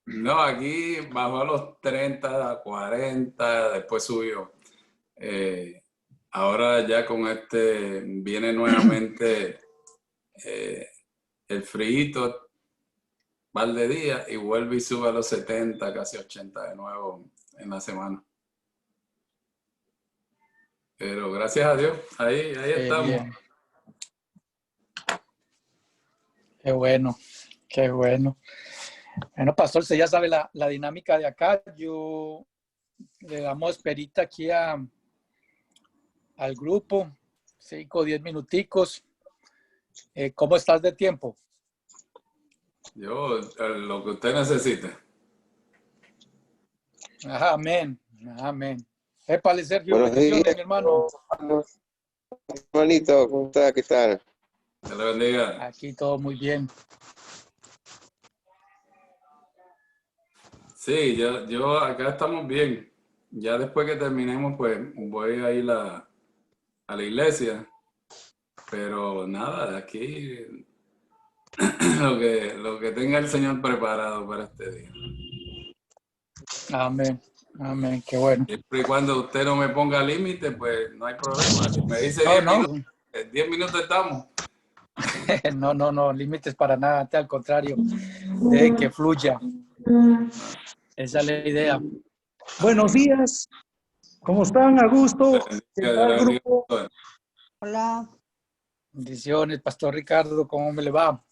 No, aquí bajó a los 30, 40, después subió. Ahora ya con viene nuevamente el frío, par de días y vuelve y sube a los 70, casi 80 de nuevo en la semana. Pero gracias a Dios, ahí Qué estamos. bien. Qué bueno, qué bueno. Bueno, pastor, usted ya sabe la dinámica de acá. Yo le damos esperita aquí al grupo, 5 o 10 minuticos. ¿Cómo estás de tiempo? Yo, lo que usted necesite. Ajá, amén, amén. Épale, Sergio, Buenos bendiciones, días, mi hermano. hermanito, ¿cómo está? ¿Qué tal? Que le bendiga. Aquí todo muy bien. Sí, yo acá estamos bien. Ya después que terminemos, pues voy a ir a la iglesia. Pero nada, de aquí lo que tenga el Señor preparado para este día. Amén, amén, qué bueno. Siempre y cuando usted no me ponga límite, pues no hay problema. Si me dice No, 10 no, minutos, en 10 minutos estamos. no, límites para nada, al contrario, de que fluya. Esa es la idea. Buenos días, ¿cómo están? A gusto. ¿Qué tal, grupo? Hola. Bendiciones, Pastor Ricardo, ¿cómo me le va?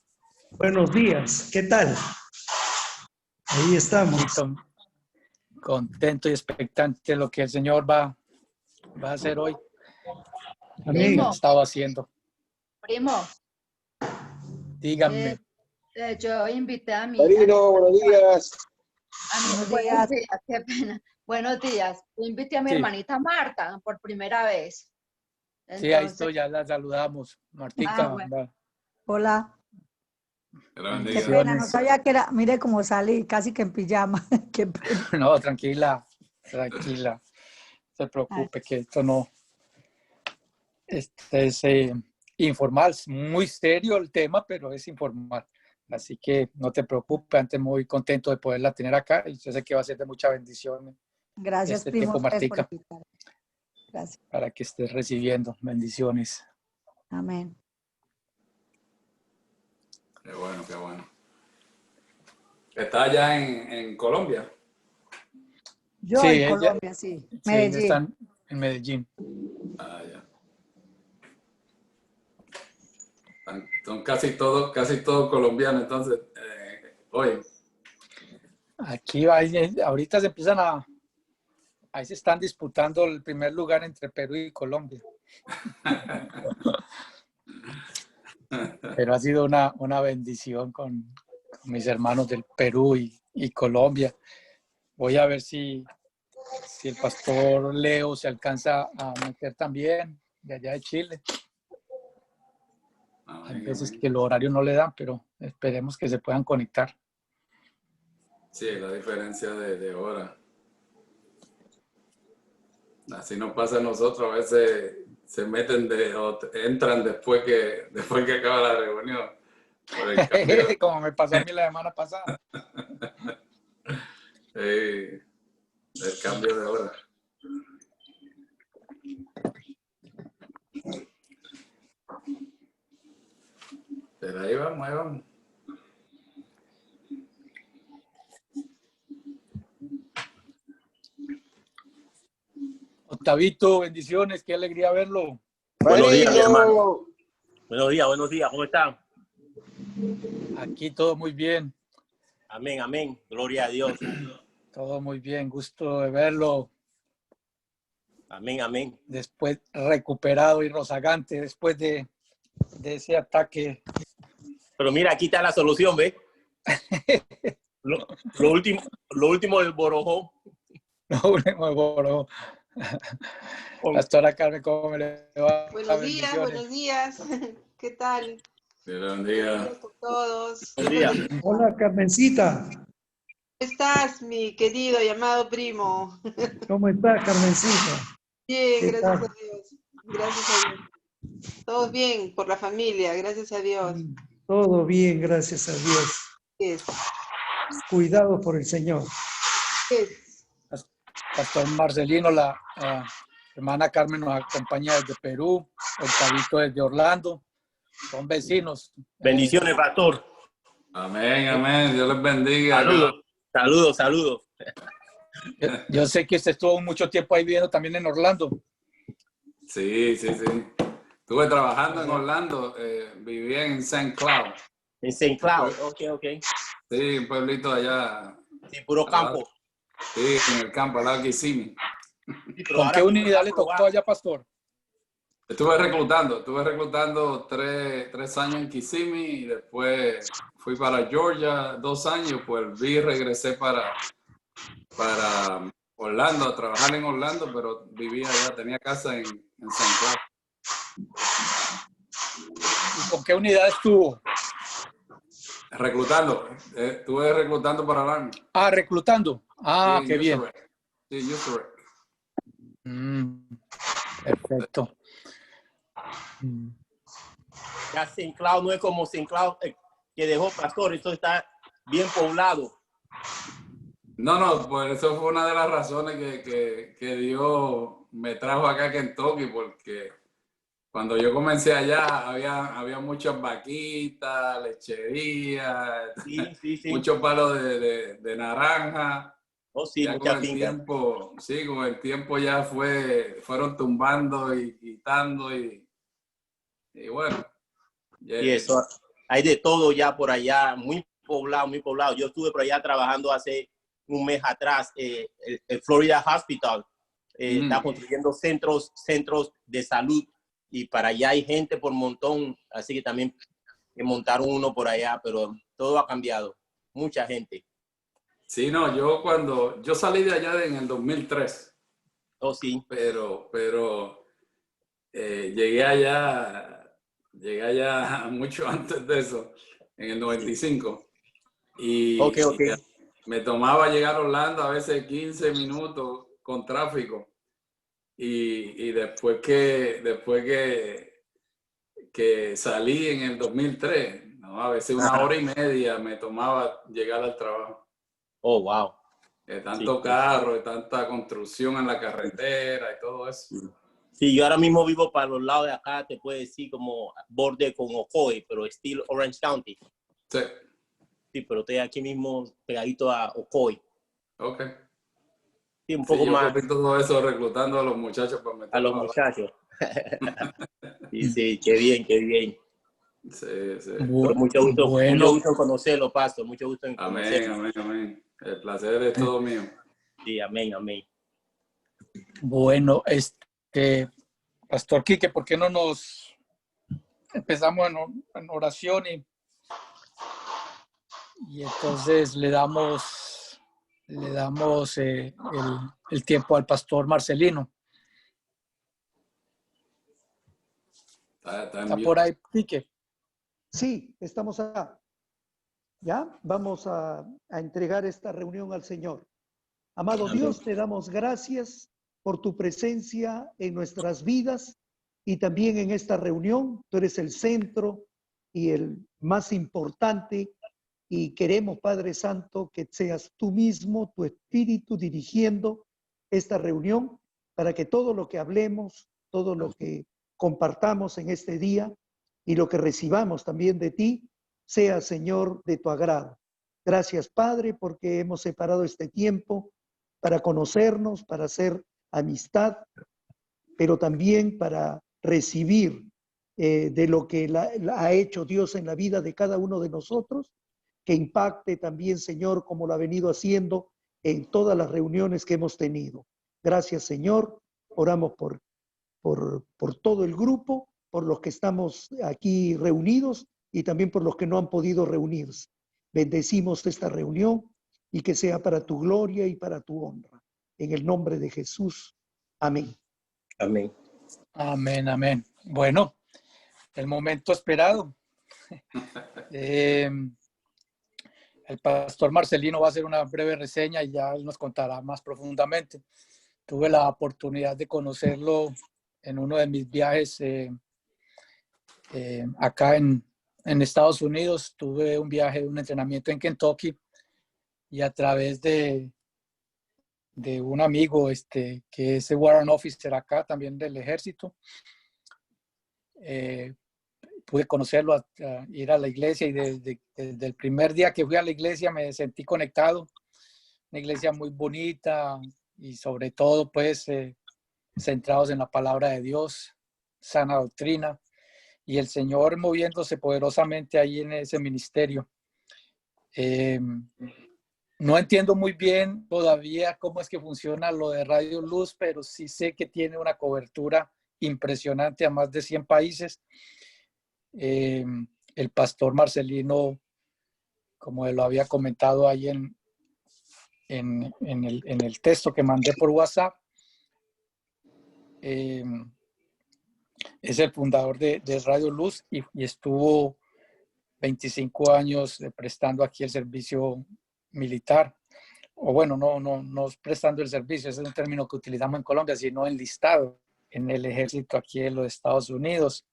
Buenos días, ¿qué tal? Ahí estamos. Contento y expectante de lo que el Señor va a hacer hoy. Amén. Lo que ha estado haciendo. Primo, Díganme. yo invité a mi... Marino, buenos días. Buenos días, qué pena. Buenos días. Yo invité a mi hermanita Marta por primera vez. Entonces, sí, ahí estoy, ya la saludamos. Martica. Bueno. Hola. Qué pena, no sabía que era, mire cómo salí, casi que en pijama. Qué pena. No, tranquila. No se preocupe que esto no... Este es informal, muy serio el tema, pero es informal. Así que no te preocupes, antes muy contento de poderla tener acá y yo sé que va a ser de mucha bendición. Gracias, este primo, tiempo, Martica, por invitar. Gracias. para que estés recibiendo bendiciones. Amén. Qué bueno, qué bueno. ¿Está allá en Colombia? Yo sí, en Colombia, sí. Medellín. Sí, están en Medellín. Ah, ya. Son casi todos colombianos, entonces, hoy. Aquí ahorita se empiezan ahí se están disputando el primer lugar entre Perú y Colombia. Pero ha sido una bendición con mis hermanos del Perú y Colombia. Voy a ver si el pastor Leo se alcanza a meter también de allá de Chile. Hay veces que el horario no le dan, pero esperemos que se puedan conectar. Sí, la diferencia de hora. Así nos pasa a nosotros, a veces se meten entran después que acaba la reunión. Por el cambio. Como me pasó a mí la semana pasada. El cambio de hora. Pero ahí vamos. Octavito, bendiciones, qué alegría verlo. Buenos días, mi hermano. Marino. Buenos días, ¿cómo están? Aquí todo muy bien. Amén, amén. Gloria a Dios. Todo muy bien, gusto de verlo. Amén, amén. Después recuperado y rozagante después de ese ataque. Pero mira, aquí está la solución, ¿ves? Lo último del Borojó. Bueno, Pastora Carmen, ¿cómo le va? Buenos días. ¿Qué tal? Buen día. Buenos días a todos. Buen día. Hola, Carmencita. ¿Cómo estás, mi querido y amado primo? ¿Cómo está, Carmencita? Bien, gracias a Dios. Gracias a Dios. Todos bien por la familia, gracias a Dios. Todo bien, gracias a Dios. Yes. cuidados por el Señor. Pastor Marcelino, la hermana Carmen nos acompaña desde Perú, Octavito desde Orlando, son vecinos. Bendiciones, pastor. Amén, amén. Dios les bendiga. Saludos, saludos, saludos. Yo sé que usted estuvo mucho tiempo ahí viviendo también en Orlando. Sí, sí, sí. Estuve trabajando en Orlando, vivía en St. Cloud. En St. Cloud, ok. Sí, un pueblito allá. Sí, puro campo. Sí, en el campo, al lado de Kissimmee. Sí, pero ¿Con ahora qué mismo unidad está le tocó aprobado. allá, pastor? Estuve reclutando 3 años en Kissimmee y después fui para Georgia 2 años, pues regresé para Orlando, a trabajar en Orlando, pero vivía allá, tenía casa en San Cloud. ¿Y con qué unidad estuvo? Estuve reclutando para el Army. Ah, reclutando. Ah, Sí, qué bien. Sí, Perfecto. Ya St. Cloud no es como St. Cloud que dejó pastor, esto está bien poblado. No, pues eso fue una de las razones que Dios me trajo acá a Kentucky, porque cuando yo comencé allá había muchas vaquitas, lecherías, Sí. muchos palos de naranja. Oh, sí, Ya mucha con el finca. tiempo, sí, con el tiempo ya fueron tumbando y quitando y bueno. Y eso, hay de todo ya por allá, muy poblado, muy poblado. Yo estuve por allá trabajando hace un mes atrás, el Florida Hospital está construyendo centros de salud y para allá hay gente por montón, así que también montaron uno por allá, pero todo ha cambiado, mucha gente. Sí, no, yo salí de allá en el 2003. Oh, sí. Pero llegué allá mucho antes de eso, en el 95. Ok. Y me tomaba llegar a Orlando a veces 15 minutos con tráfico. Y después que salí en el 2003, ¿no? A veces 1 hora y media me tomaba llegar al trabajo. Oh, wow. De tanto carro, de tanta construcción en la carretera y todo eso. Sí, yo ahora mismo vivo para los lados de acá, te puedo decir como borde con Ocoee, pero estilo Orange County. Sí. Sí, pero estoy aquí mismo pegadito a Ocoee. Ok. Sí, un poco yo más. cogí todo eso reclutando a los muchachos para meterlos A los muchachos. Sí, qué bien. Sí. Pero mucho gusto en conocerlo, pastor. Mucho gusto en conocerlo. Amén. El placer es todo mío. Sí, amén. Bueno, Pastor Quique, ¿por qué no nos empezamos en oración y entonces le damos el tiempo al Pastor Marcelino? ¿Está por ahí, Quique? Sí, estamos acá. Ya, vamos a entregar esta reunión al Señor. Amado Amén. Dios, te damos gracias por tu presencia en nuestras vidas y también en esta reunión. Tú eres el centro y el más importante y queremos, Padre Santo, que seas tú mismo, tu Espíritu, dirigiendo esta reunión para que todo lo que hablemos, todo lo que compartamos en este día y lo que recibamos también de ti, sea, Señor, de tu agrado. Gracias, Padre, porque hemos separado este tiempo para conocernos, para hacer amistad, pero también para recibir de lo que ha hecho Dios en la vida de cada uno de nosotros, que impacte también, Señor, como lo ha venido haciendo en todas las reuniones que hemos tenido. Gracias, Señor. Oramos por todo el grupo, por los que estamos aquí reunidos y también por los que no han podido reunirse. Bendecimos esta reunión y que sea para tu gloria y para tu honra. En el nombre de Jesús. Amén. Amén. Bueno, el momento esperado. El Pastor Marcelino va a hacer una breve reseña y ya él nos contará más profundamente. Tuve la oportunidad de conocerlo en uno de mis viajes acá en Estados Unidos. Tuve un viaje, un entrenamiento en Kentucky y a través de un amigo que es el Warrant Officer acá también del ejército, pude conocerlo, a ir a la iglesia, y desde el primer día que fui a la iglesia me sentí conectado. Una iglesia muy bonita y sobre todo pues centrados en la palabra de Dios, sana doctrina, y el Señor moviéndose poderosamente ahí en ese ministerio. No entiendo muy bien todavía cómo es que funciona lo de Radio Luz, pero sí sé que tiene una cobertura impresionante a más de 100 países. El pastor Marcelino, como lo había comentado ahí en el texto que mandé por WhatsApp, es el fundador de Radio Luz y estuvo 25 años prestando aquí el servicio militar. O bueno, no prestando el servicio, ese es un término que utilizamos en Colombia, sino enlistado en el ejército aquí en los Estados Unidos.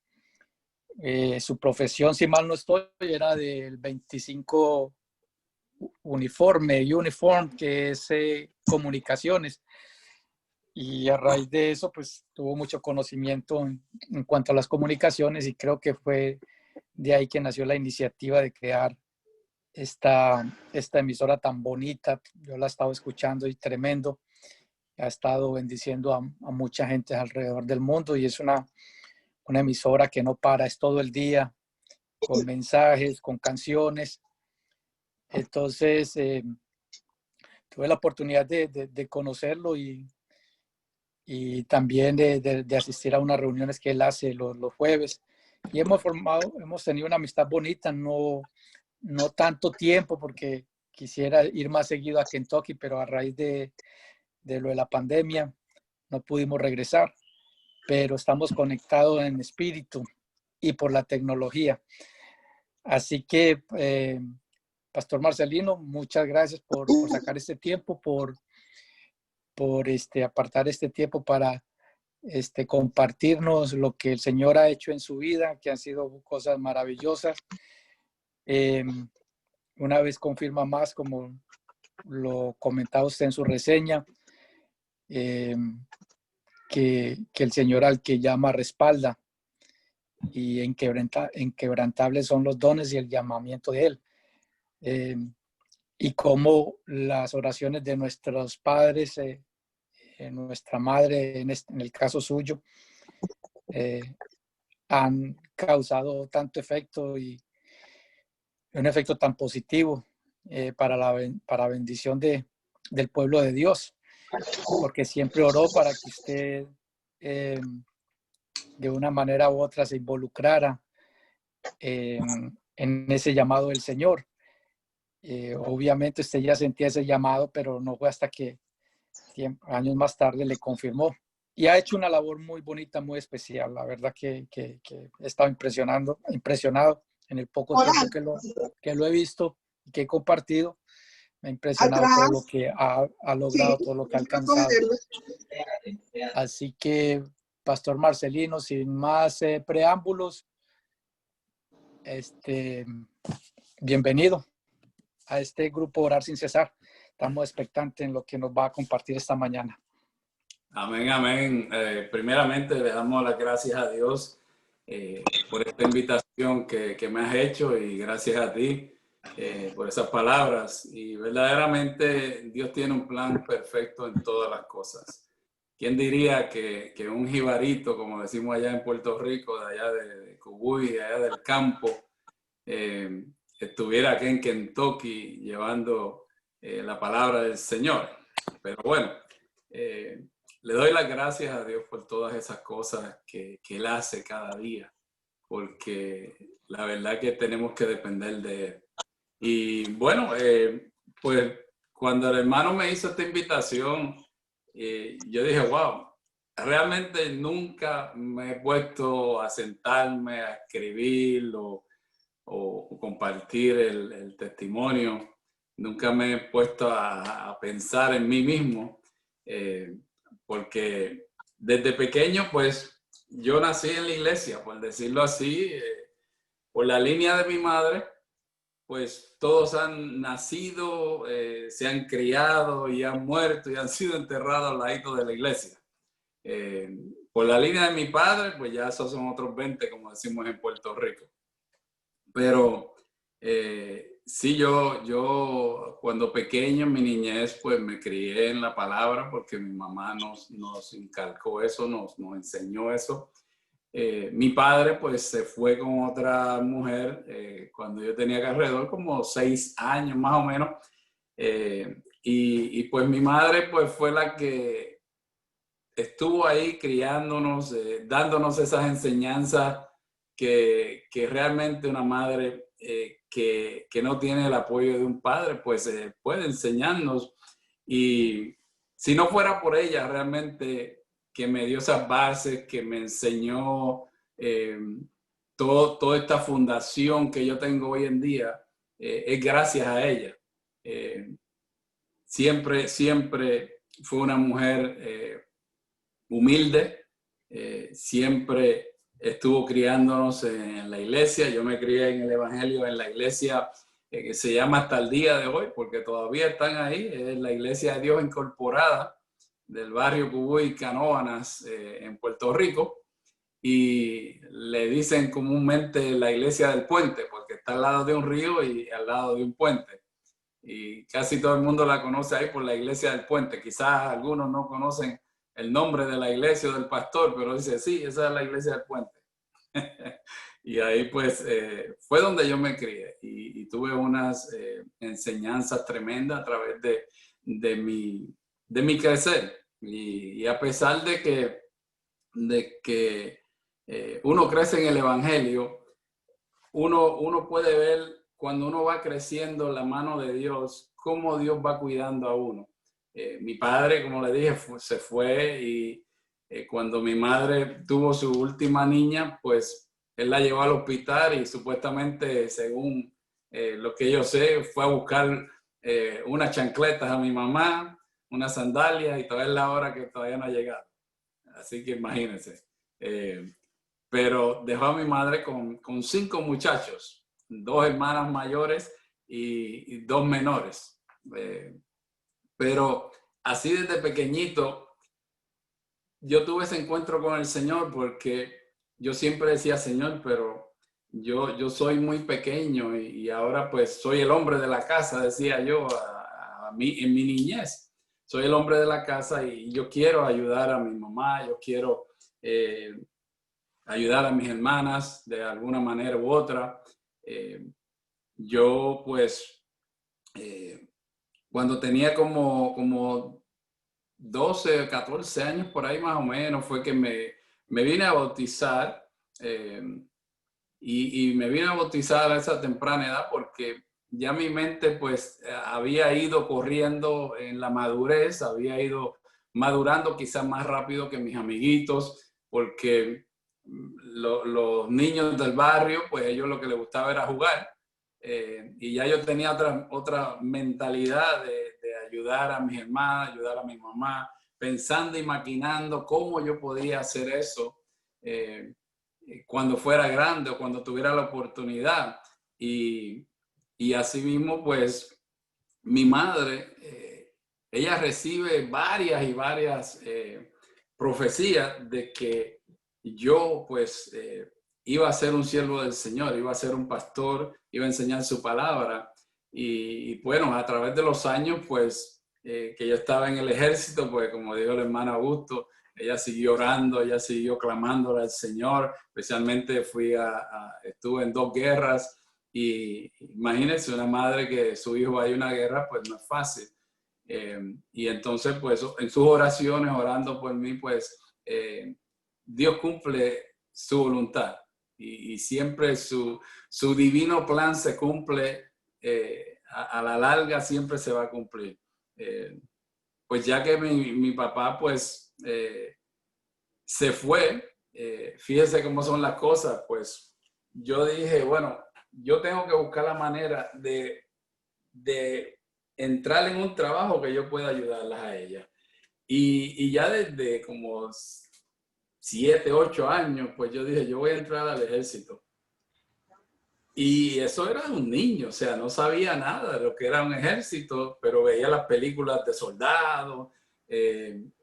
Su profesión, si mal no estoy, era del 25 uniform, que es comunicaciones. Y a raíz de eso, pues tuvo mucho conocimiento en cuanto a las comunicaciones, y creo que fue de ahí que nació la iniciativa de crear esta emisora tan bonita. Yo la he estado escuchando y tremendo. Ha estado bendiciendo a mucha gente alrededor del mundo, y es una emisora que no para, es todo el día, con mensajes, con canciones. Entonces, tuve la oportunidad de conocerlo y también de asistir a unas reuniones que él hace los jueves. Y hemos tenido una amistad bonita, no tanto tiempo, porque quisiera ir más seguido a Kentucky, pero a raíz de lo de la pandemia no pudimos regresar, pero estamos conectados en espíritu y por la tecnología. Así que, Pastor Marcelino, muchas gracias por sacar este tiempo, por apartar este tiempo para compartirnos lo que el Señor ha hecho en su vida, que han sido cosas maravillosas. Una vez confirma más, como lo comentaba usted en su reseña, que el Señor al que llama respalda, y inquebrantables son los dones y el llamamiento de Él. Y cómo las oraciones de nuestros padres, nuestra madre en el caso suyo, han causado tanto efecto, y un efecto tan positivo para bendición del pueblo de Dios, porque siempre oró para que usted de una manera u otra se involucrara en ese llamado del Señor. Obviamente usted ya sentía ese llamado, pero no fue hasta que años más tarde le confirmó, y ha hecho una labor muy bonita, muy especial. La verdad que he estado impresionado en el poco tiempo que lo he visto y que he compartido. Me ha impresionado todo lo que ha logrado, todo lo que ha alcanzado. Así que, Pastor Marcelino, sin más preámbulos, bienvenido a este grupo Orar Sin Cesar. Estamos expectantes en lo que nos va a compartir esta mañana. Amén, amén. Primeramente le damos las gracias a Dios por esta invitación que me has hecho, y gracias a ti por esas palabras. Y verdaderamente Dios tiene un plan perfecto en todas las cosas. ¿Quién diría que un jibarito, como decimos allá en Puerto Rico, de allá de Cubuy, de allá del campo, estuviera aquí en Kentucky llevando la palabra del Señor? Pero bueno, le doy las gracias a Dios por todas esas cosas que Él hace cada día, porque la verdad que tenemos que depender de Él. Y bueno, pues cuando el hermano me hizo esta invitación, yo dije, wow, realmente nunca me he puesto a sentarme a escribir o compartir el testimonio. Nunca me he puesto a pensar en mí mismo, porque desde pequeño, pues, yo nací en la iglesia, por decirlo así, por la línea de mi madre. pues todos han nacido, se han criado y han muerto y han sido enterrados al ladito de la iglesia. Por la línea de mi padre, pues ya esos son otros 20, como decimos en Puerto Rico. Pero sí, yo cuando pequeño, en mi niñez, pues me crié en la palabra porque mi mamá nos inculcó eso, nos enseñó eso. Mi padre pues se fue con otra mujer cuando yo tenía alrededor como 6 años más o menos. Y pues mi madre pues fue la que estuvo ahí criándonos, dándonos esas enseñanzas que realmente una madre que no tiene el apoyo de un padre pues puede enseñarnos. Y si no fuera por ella realmente que me dio esas bases, que me enseñó toda esta fundación que yo tengo hoy en día, es gracias a ella. Siempre fue una mujer humilde, siempre estuvo criándonos en la iglesia. Yo me crié en el Evangelio en la iglesia que se llama hasta el día de hoy, porque todavía están ahí, es la Iglesia de Dios Incorporada del barrio Cubuy, Canóvanas, en Puerto Rico, y le dicen comúnmente la iglesia del puente, porque está al lado de un río y al lado de un puente. Y casi todo el mundo la conoce ahí por la iglesia del puente. Quizás algunos no conocen el nombre de la iglesia o del pastor, pero dice, sí, esa es la iglesia del puente. Y ahí pues fue donde yo me crié y tuve unas enseñanzas tremendas a través de mi crecer. Y a pesar de que uno crece en el Evangelio, uno puede ver cuando uno va creciendo la mano de Dios, cómo Dios va cuidando a uno. Mi padre, como le dije, se fue y cuando mi madre tuvo su última niña, pues él la llevó al hospital y supuestamente, según lo que yo sé, fue a buscar unas chancletas a mi mamá, unas sandalias, y todavía es la hora que todavía no ha llegado. Así que imagínense. Pero dejó a mi madre con 5 muchachos, 2 hermanas mayores y 2 menores. Pero así desde pequeñito, yo tuve ese encuentro con el Señor porque yo siempre decía, Señor, pero yo soy muy pequeño y ahora pues soy el hombre de la casa, decía yo a mí en mi niñez. Soy el hombre de la casa y yo quiero ayudar a mi mamá, yo quiero ayudar a mis hermanas de alguna manera u otra. Yo pues cuando tenía como 12 o 14 años por ahí más o menos fue que me vine a bautizar y me vine a bautizar a esa temprana edad porque ya mi mente pues había ido corriendo en la madurez, había ido madurando quizás más rápido que mis amiguitos porque los niños del barrio pues ellos lo que les gustaba era jugar y ya yo tenía otra mentalidad de ayudar a mis hermanas, ayudar a mi mamá, pensando y maquinando cómo yo podía hacer eso cuando fuera grande o cuando tuviera la oportunidad. Y así mismo, pues, mi madre, ella recibe varias profecías de que yo, pues, iba a ser un siervo del Señor, iba a ser un pastor, iba a enseñar su palabra. Y bueno, a través de los años, pues, que yo estaba en el ejército, pues como dijo el hermano Augusto, ella siguió orando, ella siguió clamándole al Señor, especialmente estuve en 2 guerras y imagínense una madre que su hijo vaya a una guerra, pues no es fácil. Y entonces, pues en sus oraciones, orando por mí, pues Dios cumple su voluntad y siempre su divino plan se cumple. A la larga siempre se va a cumplir. Pues ya que mi papá pues se fue, fíjese cómo son las cosas, pues yo dije, bueno, yo tengo que buscar la manera de entrar en un trabajo que yo pueda ayudarlas a ellas. Y ya desde como 7, 8 años, pues yo dije, yo voy a entrar al ejército. Y eso era un niño, o sea, no sabía nada de lo que era un ejército, pero veía las películas de soldados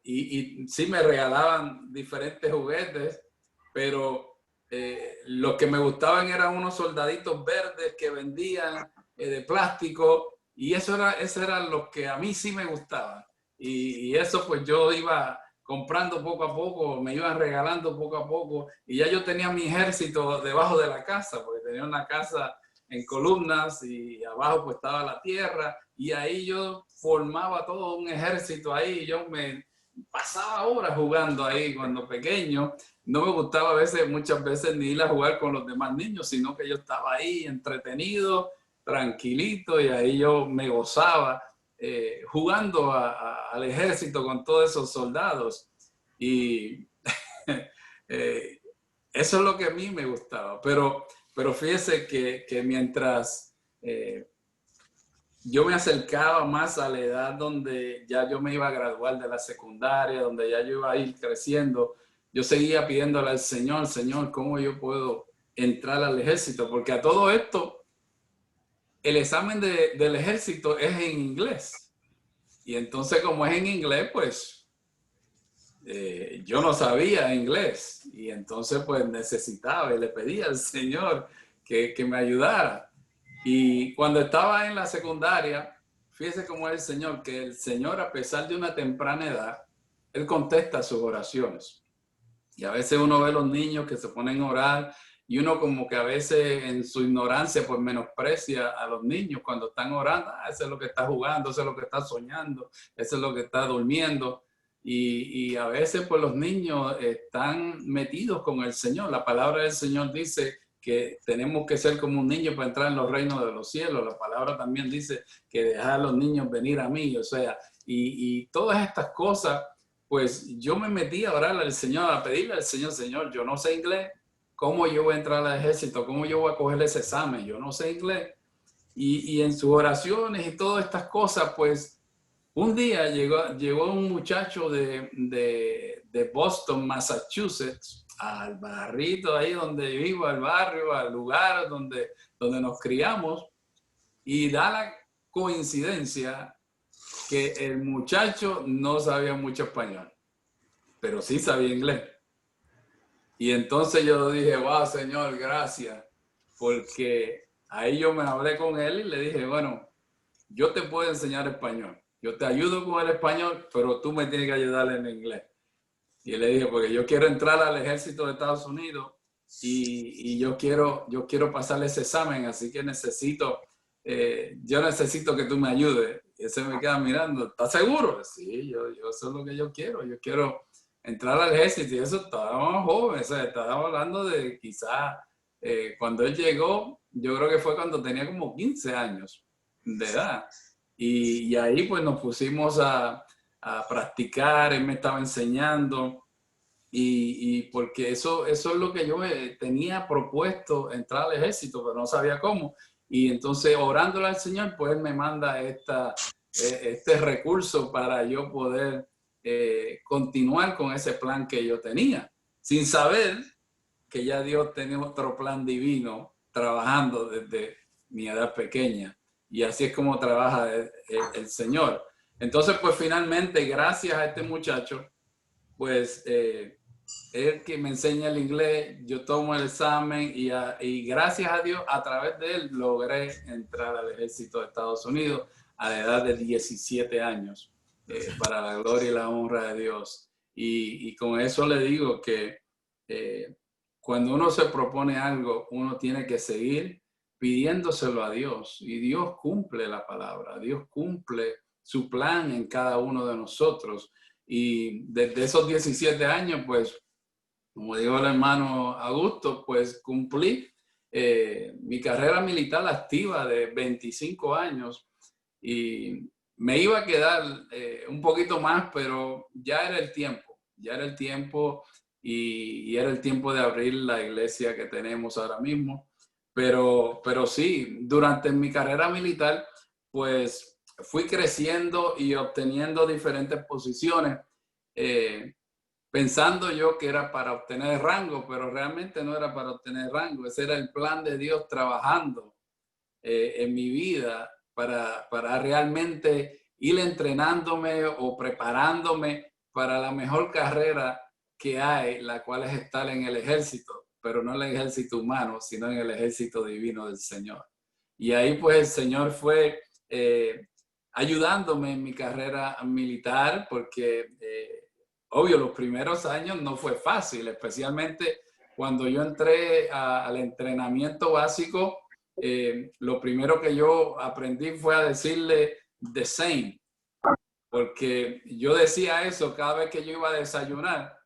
y sí me regalaban diferentes juguetes, pero los que me gustaban eran unos soldaditos verdes que vendían de plástico y eso era lo que a mí sí me gustaba. Y eso pues yo iba comprando poco a poco, me iban regalando poco a poco y ya yo tenía mi ejército debajo de la casa, porque tenía una casa en columnas y abajo pues estaba la tierra y ahí yo formaba todo un ejército ahí, yo me pasaba horas jugando ahí cuando pequeño, no me gustaba muchas veces ni ir a jugar con los demás niños, sino que yo estaba ahí entretenido, tranquilito y ahí yo me gozaba. Jugando al ejército con todos esos soldados y eso es lo que a mí me gustaba, pero fíjese que mientras yo me acercaba más a la edad donde ya yo me iba a graduar de la secundaria, donde ya yo iba a ir creciendo, yo seguía pidiéndole al Señor, Señor, ¿cómo yo puedo entrar al ejército? Porque a todo esto el examen del ejército es en inglés. Y entonces como es en inglés, pues yo no sabía inglés. Y entonces pues necesitaba y le pedía al Señor que me ayudara. Y cuando estaba en la secundaria, fíjese cómo es el Señor, que el Señor a pesar de una temprana edad, Él contesta sus oraciones. Y a veces uno ve a los niños que se ponen a orar y uno como que a veces en su ignorancia pues menosprecia a los niños cuando están orando. Ese es lo que está jugando, ese es lo que está soñando, ese es lo que está durmiendo. Y a veces pues los niños están metidos con el Señor. La palabra del Señor dice que tenemos que ser como un niño para entrar en los reinos de los cielos. La palabra también dice que dejar a los niños venir a mí. O sea, y todas estas cosas, pues yo me metí a orar al Señor, a pedirle al Señor, Señor, yo no sé inglés. ¿Cómo yo voy a entrar al ejército? ¿Cómo yo voy a coger ese examen? Yo no sé inglés. Y en sus oraciones y todas estas cosas, pues un día llegó un muchacho de Boston, Massachusetts, al barrito ahí donde vivo, al barrio, al lugar donde nos criamos. Y da la coincidencia que el muchacho no sabía mucho español, pero sí sabía inglés. Y entonces yo dije, wow, Señor, gracias, porque ahí yo me hablé con él y le dije, bueno, yo te puedo enseñar español, yo te ayudo con el español, pero tú me tienes que ayudar en inglés. Y le dije, porque yo quiero entrar al ejército de Estados Unidos y yo quiero pasar ese examen, así que yo necesito que tú me ayudes. Y él se me queda mirando, ¿estás seguro? Sí, yo eso es lo que yo quiero entrar al ejército. Y eso estábamos jóvenes, o sea, estábamos hablando de quizás cuando él llegó, yo creo que fue cuando tenía como 15 años de edad. Y ahí pues nos pusimos a practicar, él me estaba enseñando y porque eso es lo que yo tenía propuesto, entrar al ejército, pero no sabía cómo. Y entonces orándole al Señor, pues Él me manda este recurso para yo poder continuar con ese plan que yo tenía, sin saber que ya Dios tenía otro plan divino trabajando desde mi edad pequeña. Y así es como trabaja el Señor. Entonces, pues finalmente, gracias a este muchacho, pues él que me enseña el inglés, yo tomo el examen y gracias a Dios, a través de él, logré entrar al ejército de Estados Unidos a la edad de 17 años, para la gloria y la honra de Dios. Y con eso le digo que cuando uno se propone algo, uno tiene que seguir pidiéndoselo a Dios y Dios cumple la palabra, Dios cumple su plan en cada uno de nosotros. Y desde esos 17 años, pues, como dijo el hermano Augusto, pues cumplí mi carrera militar activa de 25 años y me iba a quedar un poquito más, pero ya era el tiempo y era el tiempo de abrir la iglesia que tenemos ahora mismo. Pero sí, durante mi carrera militar, pues fui creciendo y obteniendo diferentes posiciones. pensando yo que era para obtener rango, pero realmente no era para obtener rango. Ese era el plan de Dios trabajando en mi vida para realmente ir entrenándome o preparándome para la mejor carrera que hay, la cual es estar en el ejército, pero no en el ejército humano, sino en el ejército divino del Señor. Y ahí pues el Señor fue ayudándome en mi carrera militar, porque obvio, los primeros años no fue fácil, especialmente cuando yo entré al entrenamiento básico. Lo primero que yo aprendí fue a decirle the same, porque yo decía eso cada vez que yo iba a desayunar,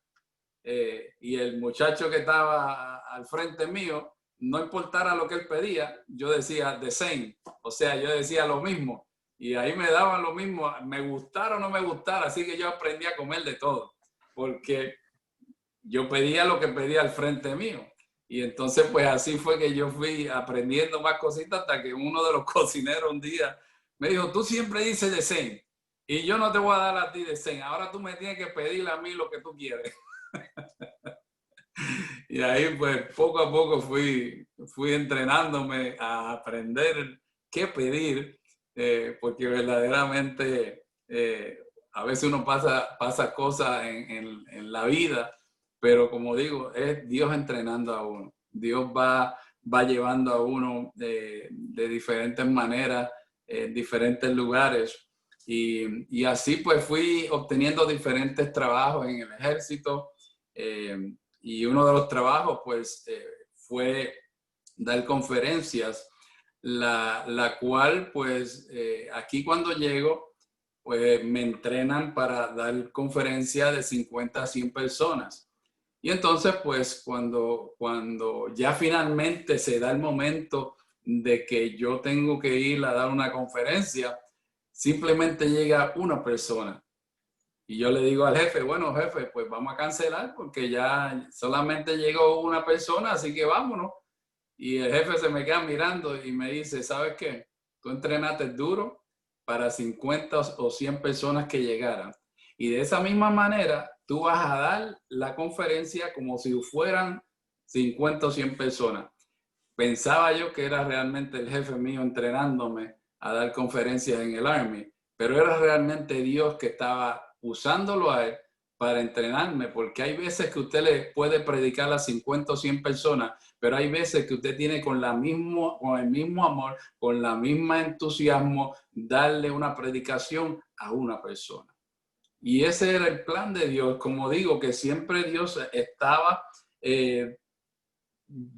y el muchacho que estaba al frente mío, no importara lo que él pedía, yo decía the same, o sea, yo decía lo mismo, y ahí me daban lo mismo, me gustara o no me gustara, así que yo aprendí a comer de todo, porque yo pedía lo que pedía al frente mío. Y entonces, pues así fue que yo fui aprendiendo más cositas hasta que uno de los cocineros un día me dijo, tú siempre dices the same y yo no te voy a dar a ti the same. Ahora tú me tienes que pedir a mí lo que tú quieres. Y ahí, pues, poco a poco fui entrenándome a aprender qué pedir, porque verdaderamente a veces uno pasa cosas en la vida, pero como digo, es Dios entrenando a uno. Dios va llevando a uno de diferentes maneras, en diferentes lugares. Y así pues fui obteniendo diferentes trabajos en el ejército. Y uno de los trabajos pues fue dar conferencias, la cual pues aquí cuando llego pues me entrenan para dar conferencias de 50 a 100 personas. Y entonces, pues, cuando ya finalmente se da el momento de que yo tengo que ir a dar una conferencia, simplemente llega una persona. Y yo le digo al jefe, bueno, jefe, pues vamos a cancelar porque ya solamente llegó una persona, así que vámonos. Y el jefe se me queda mirando y me dice, ¿sabes qué? Tú entrenaste duro para 50 o 100 personas que llegaran. Y de esa misma manera, tú vas a dar la conferencia como si fueran 50 o 100 personas. Pensaba yo que era realmente el jefe mío entrenándome a dar conferencias en el Army, pero era realmente Dios que estaba usándolo a él para entrenarme, porque hay veces que usted le puede predicar a 50 o 100 personas, pero hay veces que usted tiene con el mismo amor, con la misma entusiasmo, darle una predicación a una persona. Y ese era el plan de Dios. Como digo, que siempre Dios estaba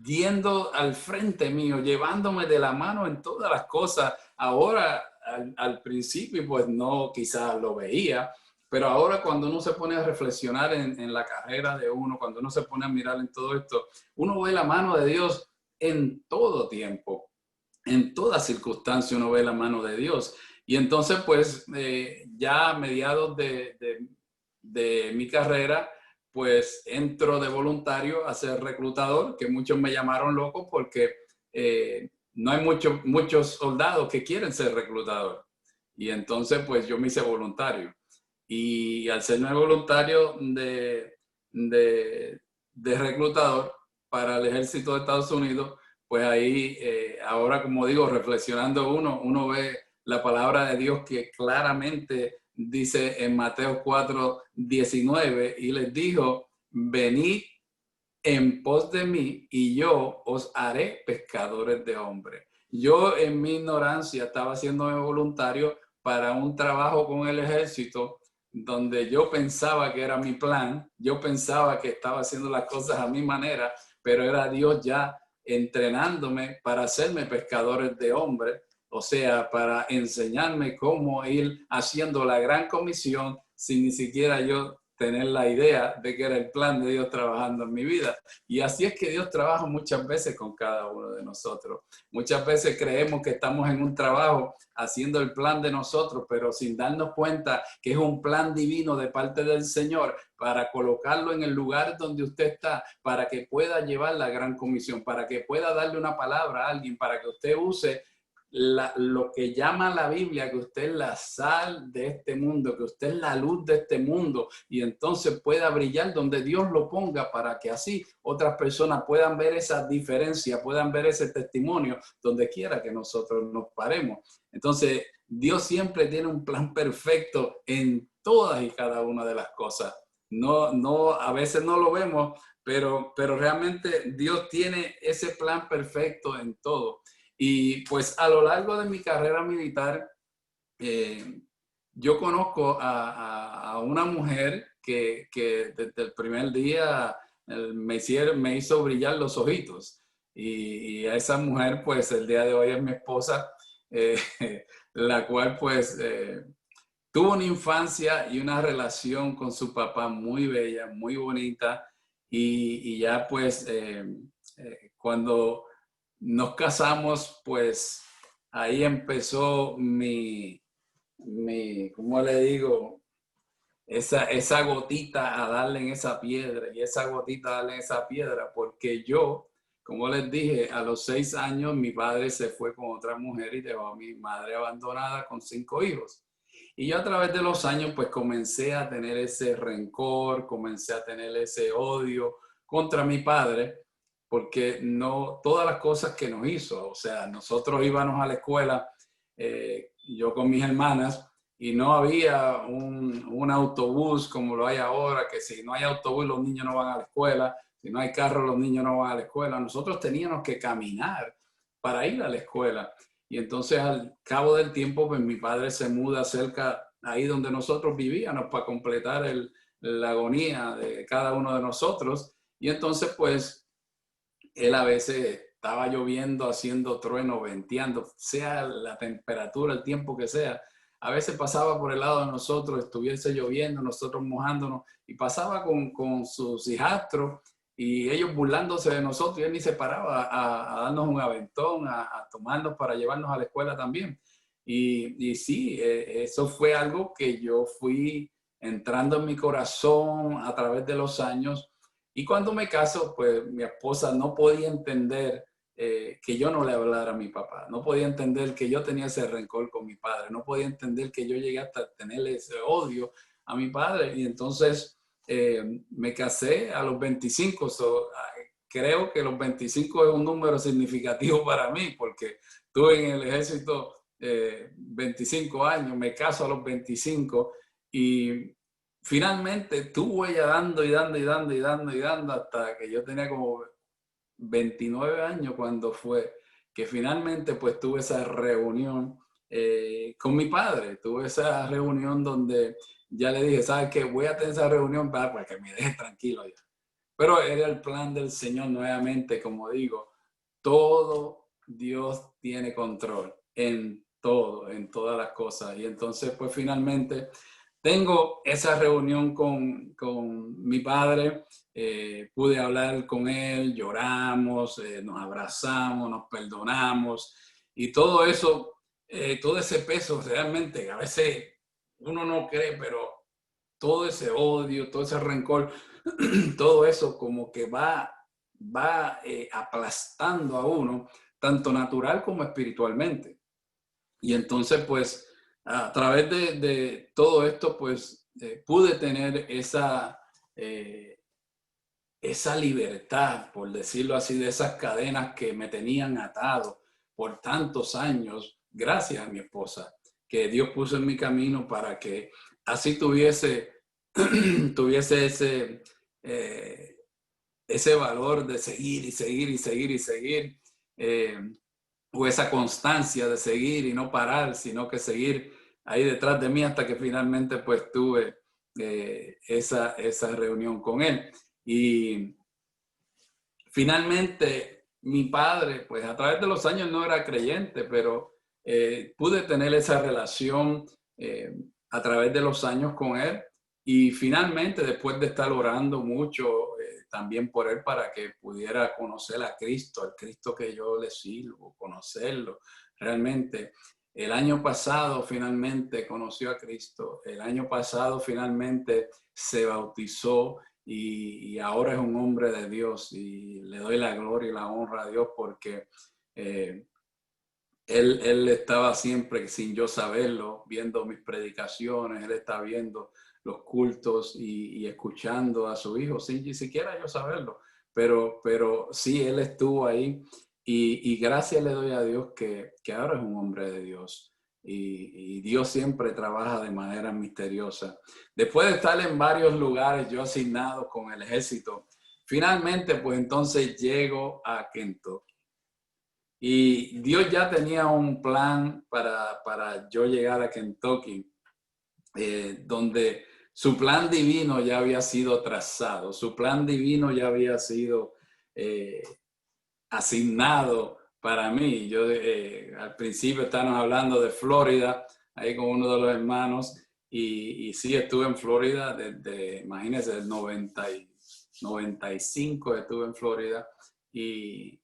yendo al frente mío, llevándome de la mano en todas las cosas. Ahora, al principio, pues no, quizás lo veía, pero ahora cuando uno se pone a reflexionar en la carrera de uno, cuando uno se pone a mirar en todo esto, uno ve la mano de Dios en todo tiempo, en toda circunstancia uno ve la mano de Dios. Y entonces, pues, ya a mediados de mi carrera, pues entro de voluntario a ser reclutador, que muchos me llamaron loco porque no hay muchos soldados que quieren ser reclutador. Y entonces, pues, yo me hice voluntario. Y al serme voluntario de reclutador para el ejército de Estados Unidos, pues ahí, ahora como digo, reflexionando uno ve la palabra de Dios que claramente dice en Mateo 4:19, y les dijo, venid en pos de mí y yo os haré pescadores de hombres. Yo en mi ignorancia estaba haciéndome voluntario para un trabajo con el ejército donde yo pensaba que era mi plan, yo pensaba que estaba haciendo las cosas a mi manera, pero era Dios ya entrenándome para hacerme pescadores de hombres, o sea, para enseñarme cómo ir haciendo la gran comisión sin ni siquiera yo tener la idea de que era el plan de Dios trabajando en mi vida. Y así es que Dios trabaja muchas veces con cada uno de nosotros. Muchas veces creemos que estamos en un trabajo haciendo el plan de nosotros, pero sin darnos cuenta que es un plan divino de parte del Señor para colocarlo en el lugar donde usted está, para que pueda llevar la gran comisión, para que pueda darle una palabra a alguien, para que usted use lo que llama la Biblia, que usted es la sal de este mundo, que usted es la luz de este mundo, y entonces pueda brillar donde Dios lo ponga para que así otras personas puedan ver esa diferencia, puedan ver ese testimonio donde quiera que nosotros nos paremos. Entonces, Dios siempre tiene un plan perfecto en todas y cada una de las cosas. A veces no lo vemos, pero realmente Dios tiene ese plan perfecto en todo. Y pues a lo largo de mi carrera militar, yo conozco a una mujer que desde el primer día me hizo brillar los ojitos. Y a esa mujer, pues el día de hoy es mi esposa, la cual pues tuvo una infancia y una relación con su papá muy bella, muy bonita. Y ya pues cuando nos casamos, pues ahí empezó ¿cómo le digo? Esa gotita a darle en esa piedra y esa gotita a darle en esa piedra, porque yo, como les dije, a los 6 años mi padre se fue con otra mujer y dejó a mi madre abandonada con 5 hijos. Y yo a través de los años pues comencé a tener ese rencor, comencé a tener ese odio contra mi padre, porque no todas las cosas que nos hizo, o sea, nosotros íbamos a la escuela, yo con mis hermanas, y no había un autobús como lo hay ahora, que si no hay autobús los niños no van a la escuela, si no hay carro los niños no van a la escuela. Nosotros teníamos que caminar para ir a la escuela. Y entonces al cabo del tiempo, pues mi padre se muda cerca ahí donde nosotros vivíamos para completar la agonía de cada uno de nosotros. Y entonces pues él a veces estaba lloviendo, haciendo trueno, venteando, sea la temperatura, el tiempo que sea. A veces pasaba por el lado de nosotros, estuviese lloviendo, nosotros mojándonos, y pasaba con sus hijastros y ellos burlándose de nosotros, y él ni se paraba a darnos un aventón, a tomarnos para llevarnos a la escuela también. Y sí, eso fue algo que yo fui entrando en mi corazón a través de los años. Y cuando me caso, pues mi esposa no podía entender que yo no le hablara a mi papá, no podía entender que yo tenía ese rencor con mi padre, no podía entender que yo llegué hasta tenerle ese odio a mi padre. Y entonces me casé a los 25, creo que los 25 es un número significativo para mí, porque estuve en el ejército 25 años, me caso a los 25 y finalmente estuve ya dando y dando y dando y dando y dando hasta que yo tenía como 29 años cuando fue que finalmente pues tuve esa reunión con mi padre. Tuve esa reunión donde ya le dije, ¿sabes qué? Voy a tener esa reunión para que me dejes tranquilo ya. Pero era el plan del Señor nuevamente, como digo, todo Dios tiene control en todo, en todas las cosas. Y entonces pues finalmente tengo esa reunión con mi padre, pude hablar con él, lloramos, nos abrazamos, nos perdonamos y todo eso, todo ese peso realmente, a veces uno no cree, pero todo ese odio, todo ese rencor, todo eso como que va aplastando a uno, tanto natural como espiritualmente. Y entonces pues a través de todo esto, pues pude tener esa libertad, por decirlo así, de esas cadenas que me tenían atado por tantos años, gracias a mi esposa, que Dios puso en mi camino para que así tuviese ese valor de seguir y seguir y seguir y seguir. O esa constancia de seguir y no parar, sino que seguir ahí detrás de mí hasta que finalmente pues tuve esa reunión con él. Y finalmente mi padre, pues a través de los años no era creyente, pero pude tener esa relación a través de los años con él. Y finalmente, después de estar orando mucho también por él para que pudiera conocer a Cristo, al Cristo que yo le sirvo, conocerlo realmente. El año pasado finalmente conoció a Cristo. El año pasado finalmente se bautizó y ahora es un hombre de Dios. Y le doy la gloria y la honra a Dios porque él estaba siempre, sin yo saberlo, viendo mis predicaciones, él estaba viendo los cultos y escuchando a su hijo, sin ni siquiera yo saberlo. Pero sí, él estuvo ahí y gracias le doy a Dios que ahora es un hombre de Dios. Y Dios siempre trabaja de manera misteriosa. Después de estar en varios lugares, yo asignado con el ejército, finalmente pues entonces llego a Kentucky. Y Dios ya tenía un plan para yo llegar a Kentucky, donde su plan divino ya había sido trazado, su plan divino ya había sido asignado para mí. Yo al principio estábamos hablando de Florida, ahí con uno de los hermanos, y sí, estuve en Florida desde, imagínense, el 95 estuve en Florida, y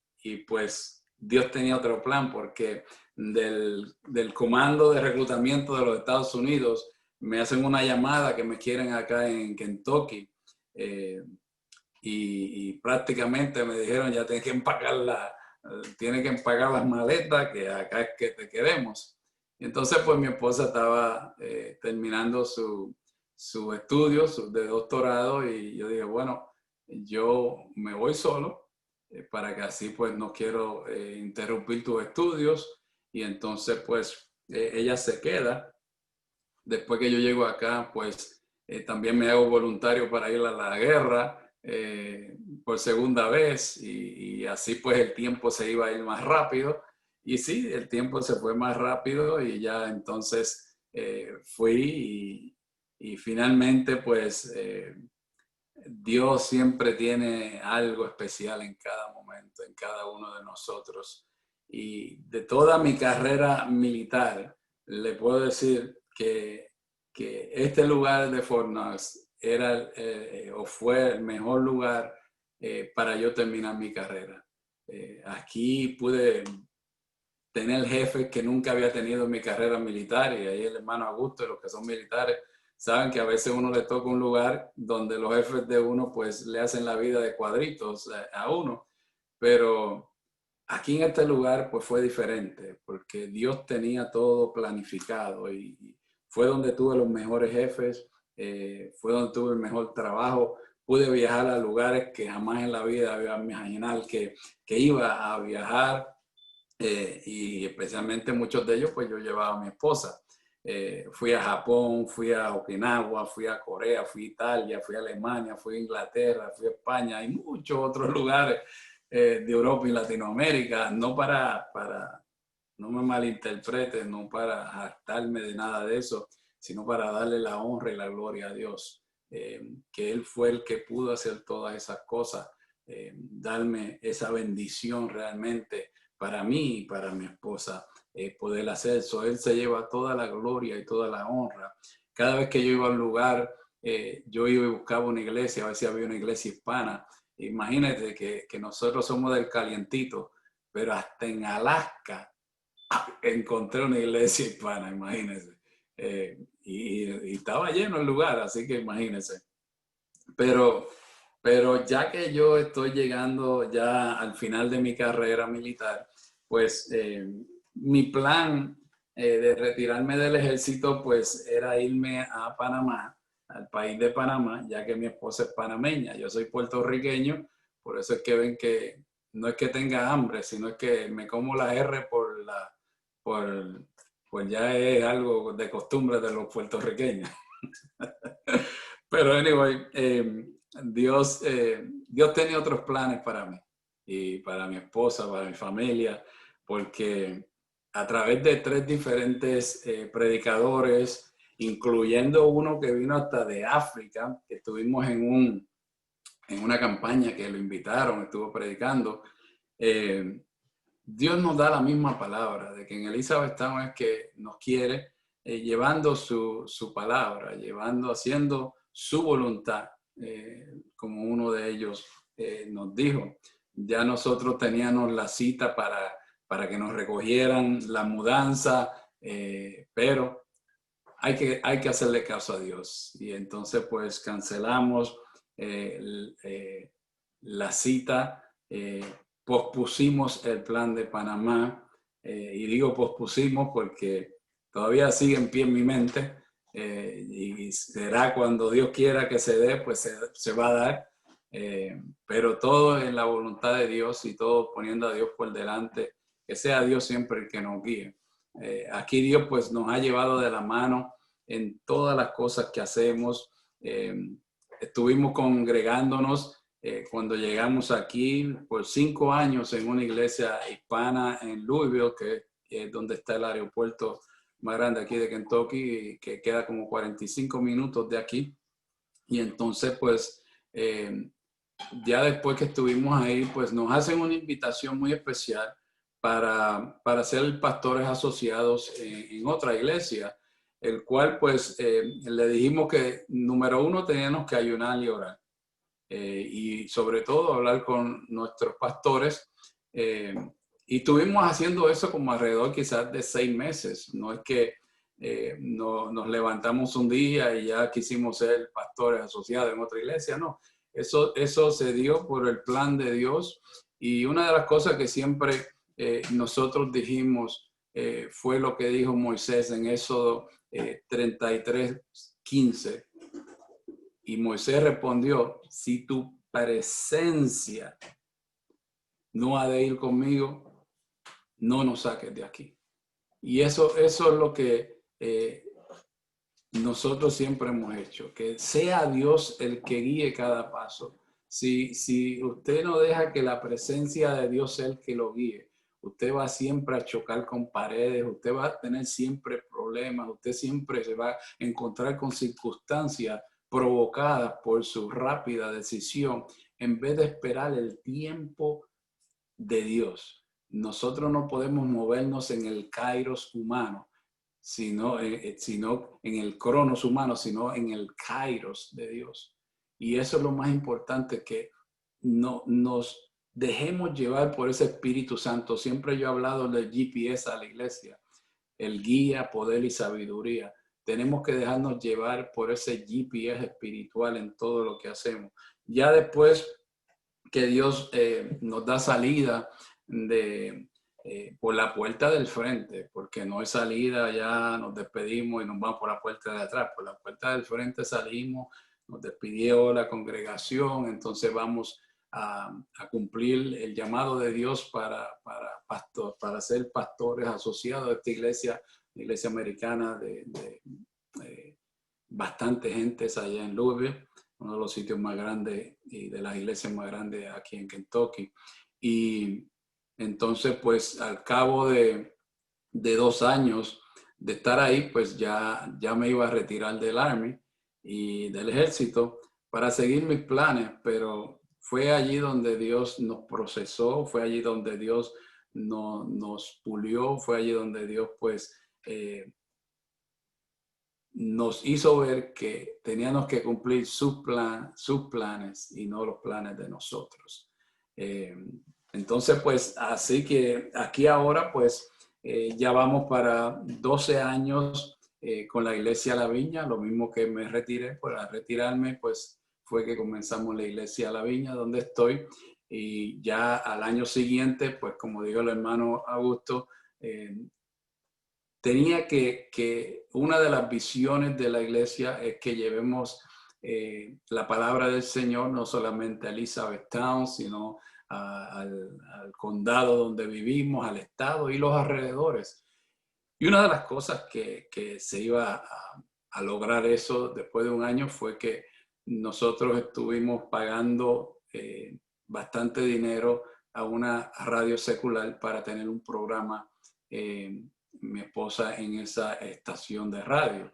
pues Dios tenía otro plan, porque del comando de reclutamiento de los Estados Unidos me hacen una llamada que me quieren acá en Kentucky, y prácticamente me dijeron, ya tienes que empacar las maletas, que acá es que te queremos. Entonces pues mi esposa estaba terminando su estudio de doctorado, y yo dije, bueno, yo me voy solo, para que así pues no quiero interrumpir tus estudios. Y entonces pues ella se queda. Después que yo llego acá, pues también me hago voluntario para ir a la guerra por segunda vez, y así pues el tiempo se iba a ir más rápido. Y sí, el tiempo se fue más rápido, y ya entonces fui, y finalmente pues Dios siempre tiene algo especial en cada momento, en cada uno de nosotros. Y de toda mi carrera militar, le puedo decir que este lugar de Fort Knox era o fue el mejor lugar para yo terminar mi carrera. Aquí pude tener jefes que nunca había tenido en mi carrera militar, y ahí el hermano Augusto y los que son militares saben que a veces uno le toca un lugar donde los jefes de uno pues le hacen la vida de cuadritos a uno, pero aquí en este lugar pues fue diferente, porque Dios tenía todo planificado, y fue donde tuve los mejores jefes, fue donde tuve el mejor trabajo. Pude viajar a lugares que jamás en la vida había imaginado que iba a viajar, y especialmente muchos de ellos pues yo llevaba a mi esposa. Fui a Japón, fui a Okinawa, fui a Corea, fui a Italia, fui a Alemania, fui a Inglaterra, fui a España y muchos otros lugares de Europa y Latinoamérica, no no me malinterpreten, no para hartarme de nada de eso, sino para darle la honra y la gloria a Dios, que Él fue el que pudo hacer todas esas cosas, darme esa bendición realmente para mí y para mi esposa, poder hacer eso. Él se lleva toda la gloria y toda la honra. Cada vez que yo iba a un lugar, yo iba y buscaba una iglesia, a ver si había una iglesia hispana. Imagínate que nosotros somos del calientito, pero hasta en Alaska encontré una iglesia hispana, imagínense. Y estaba lleno el lugar, así que imagínense. Pero ya que yo estoy llegando ya al final de mi carrera militar, pues mi plan de retirarme del ejército pues era irme a Panamá, al país de Panamá, ya que mi esposa es panameña. Yo soy puertorriqueño, por eso es que ven que no es que tenga hambre, sino es que me como la R pues ya es algo de costumbre de los puertorriqueños. Pero anyway, Dios tenía otros planes para mí y para mi esposa, para mi familia, porque a través de 3 diferentes predicadores, incluyendo uno que vino hasta de África, que estuvimos en una campaña que lo invitaron, estuvo predicando, Dios nos da la misma palabra, de que en Elizabethtown es que nos quiere, llevando su palabra, haciendo su voluntad, como uno de ellos nos dijo. Ya nosotros teníamos la cita para que nos recogieran la mudanza, pero hay que hacerle caso a Dios. Y entonces pues cancelamos la cita, pospusimos el plan de Panamá, y digo pospusimos porque todavía sigue en pie en mi mente, y será cuando Dios quiera que se dé, pues se va a dar, pero todo en la voluntad de Dios y todo poniendo a Dios por delante, que sea Dios siempre el que nos guíe. Aquí Dios pues nos ha llevado de la mano en todas las cosas que hacemos. Estuvimos congregándonos cuando llegamos aquí por 5 años en una iglesia hispana en Louisville, que es donde está el aeropuerto más grande aquí de Kentucky, que queda como 45 minutos de aquí. Y entonces pues ya después que estuvimos ahí, pues nos hacen una invitación muy especial para ser pastores asociados en otra iglesia, el cual pues le dijimos que número 1 teníamos que ayunar y orar, y sobre todo hablar con nuestros pastores, y estuvimos haciendo eso como alrededor quizás de 6 meses. No es que nos levantamos un día y ya quisimos ser pastores asociados en otra iglesia, no. Eso se dio por el plan de Dios, y una de las cosas que siempre nosotros dijimos fue lo que dijo Moisés en Éxodo 33:15. Y Moisés respondió: si tu presencia no ha de ir conmigo, no nos saques de aquí. Y eso es lo que nosotros siempre hemos hecho, que sea Dios el que guíe cada paso. Si usted no deja que la presencia de Dios sea el que lo guíe, usted va siempre a chocar con paredes, usted va a tener siempre problemas, usted siempre se va a encontrar con circunstancias provocadas por su rápida decisión, en vez de esperar el tiempo de Dios. Nosotros no podemos movernos en el kairos humano, sino en el cronos humano, sino en el kairos de Dios. Y eso es lo más importante, que no nos dejemos llevar por ese Espíritu Santo. Siempre yo he hablado del GPS a la iglesia, el guía, poder y sabiduría. Tenemos que dejarnos llevar por ese GPS espiritual en todo lo que hacemos. Ya después que Dios nos da salida por la puerta del frente, porque no es salida, ya nos despedimos y nos vamos por la puerta de atrás. Por la puerta del frente salimos, nos despidió la congregación, entonces vamos a cumplir el llamado de Dios para ser pastores asociados a esta iglesia, la iglesia americana de bastante gente allá en Louisville, uno de los sitios más grandes y de las iglesias más grandes aquí en Kentucky. Y entonces, pues al cabo de 2 años de estar ahí, pues ya me iba a retirar del Army y del ejército para seguir mis planes, pero fue allí donde Dios nos procesó, fue allí donde Dios nos pulió, fue allí donde Dios pues nos hizo ver que teníamos que cumplir sus planes y no los planes de nosotros. Entonces, pues así que aquí ahora pues ya vamos para 12 años con la iglesia La Viña, lo mismo que me retiré. Para retirarme pues fue que comenzamos la iglesia La Viña, donde estoy, y ya al año siguiente, pues como dijo el hermano Augusto, tenía que una de las visiones de la iglesia es que llevemos la palabra del Señor no solamente a Elizabethtown, sino al condado donde vivimos, al estado y los alrededores. Y una de las cosas que se iba a lograr eso después de 1 año fue que nosotros estuvimos pagando bastante dinero a una radio secular para tener un programa, mi esposa en esa estación de radio.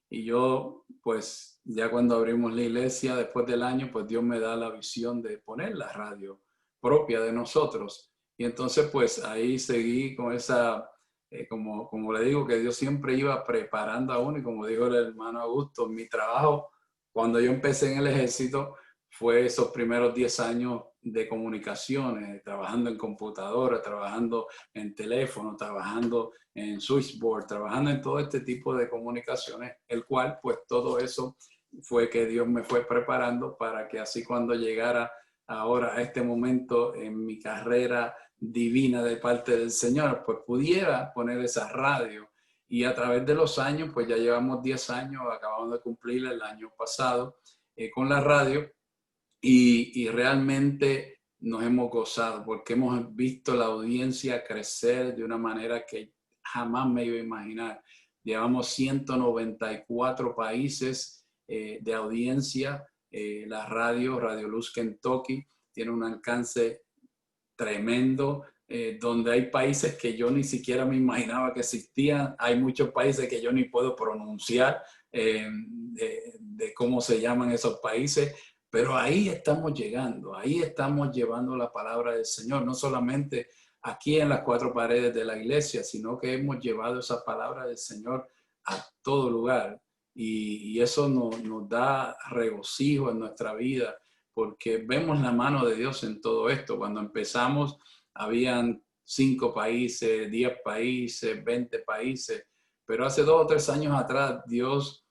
Y yo, pues, ya cuando abrimos la iglesia, después del año, pues Dios me da la visión de poner la radio propia de nosotros. Y entonces, pues, ahí seguí con esa, como le digo, que Dios siempre iba preparando a uno. Y como dijo el hermano Augusto, mi trabajo, cuando yo empecé en el ejército, fue esos primeros 10 años de comunicaciones, trabajando en computadora, trabajando en teléfono, trabajando en switchboard, trabajando en todo este tipo de comunicaciones, el cual pues todo eso fue que Dios me fue preparando para que así cuando llegara ahora a este momento en mi carrera divina de parte del Señor, pues pudiera poner esa radio. Y a través de los años, pues ya llevamos 10 años, acabamos de cumplir el año pasado con la radio y realmente nos hemos gozado porque hemos visto la audiencia crecer de una manera que jamás me iba a imaginar. Llevamos 194 países de audiencia. La Radio Luz Kentucky tiene un alcance tremendo, donde hay países que yo ni siquiera me imaginaba que existían. Hay muchos países que yo ni puedo pronunciar de cómo se llaman esos países, pero ahí estamos llegando, ahí estamos llevando la palabra del Señor, no solamente aquí en las 4 paredes de la iglesia, sino que hemos llevado esa palabra del Señor a todo lugar. Y eso nos da regocijo en nuestra vida, porque vemos la mano de Dios en todo esto. Cuando empezamos, habían 5 países, 10 países, 20 países, pero hace 2 o 3 años atrás, Dios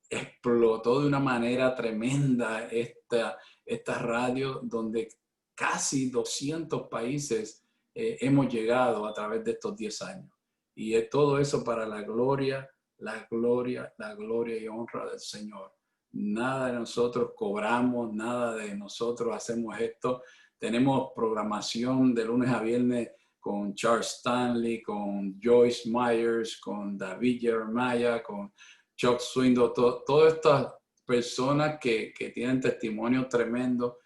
explotó de una manera tremenda esta radio, donde casi 200 países hemos llegado a través de estos 10 años. Y es todo eso para la gloria y honra del Señor. Nada de nosotros cobramos, nada de nosotros hacemos esto. Tenemos programación de lunes a viernes con Charles Stanley, con Joyce Myers, con David Jeremiah, con Chuck Swindoll, todas estas personas que tienen testimonios tremendos.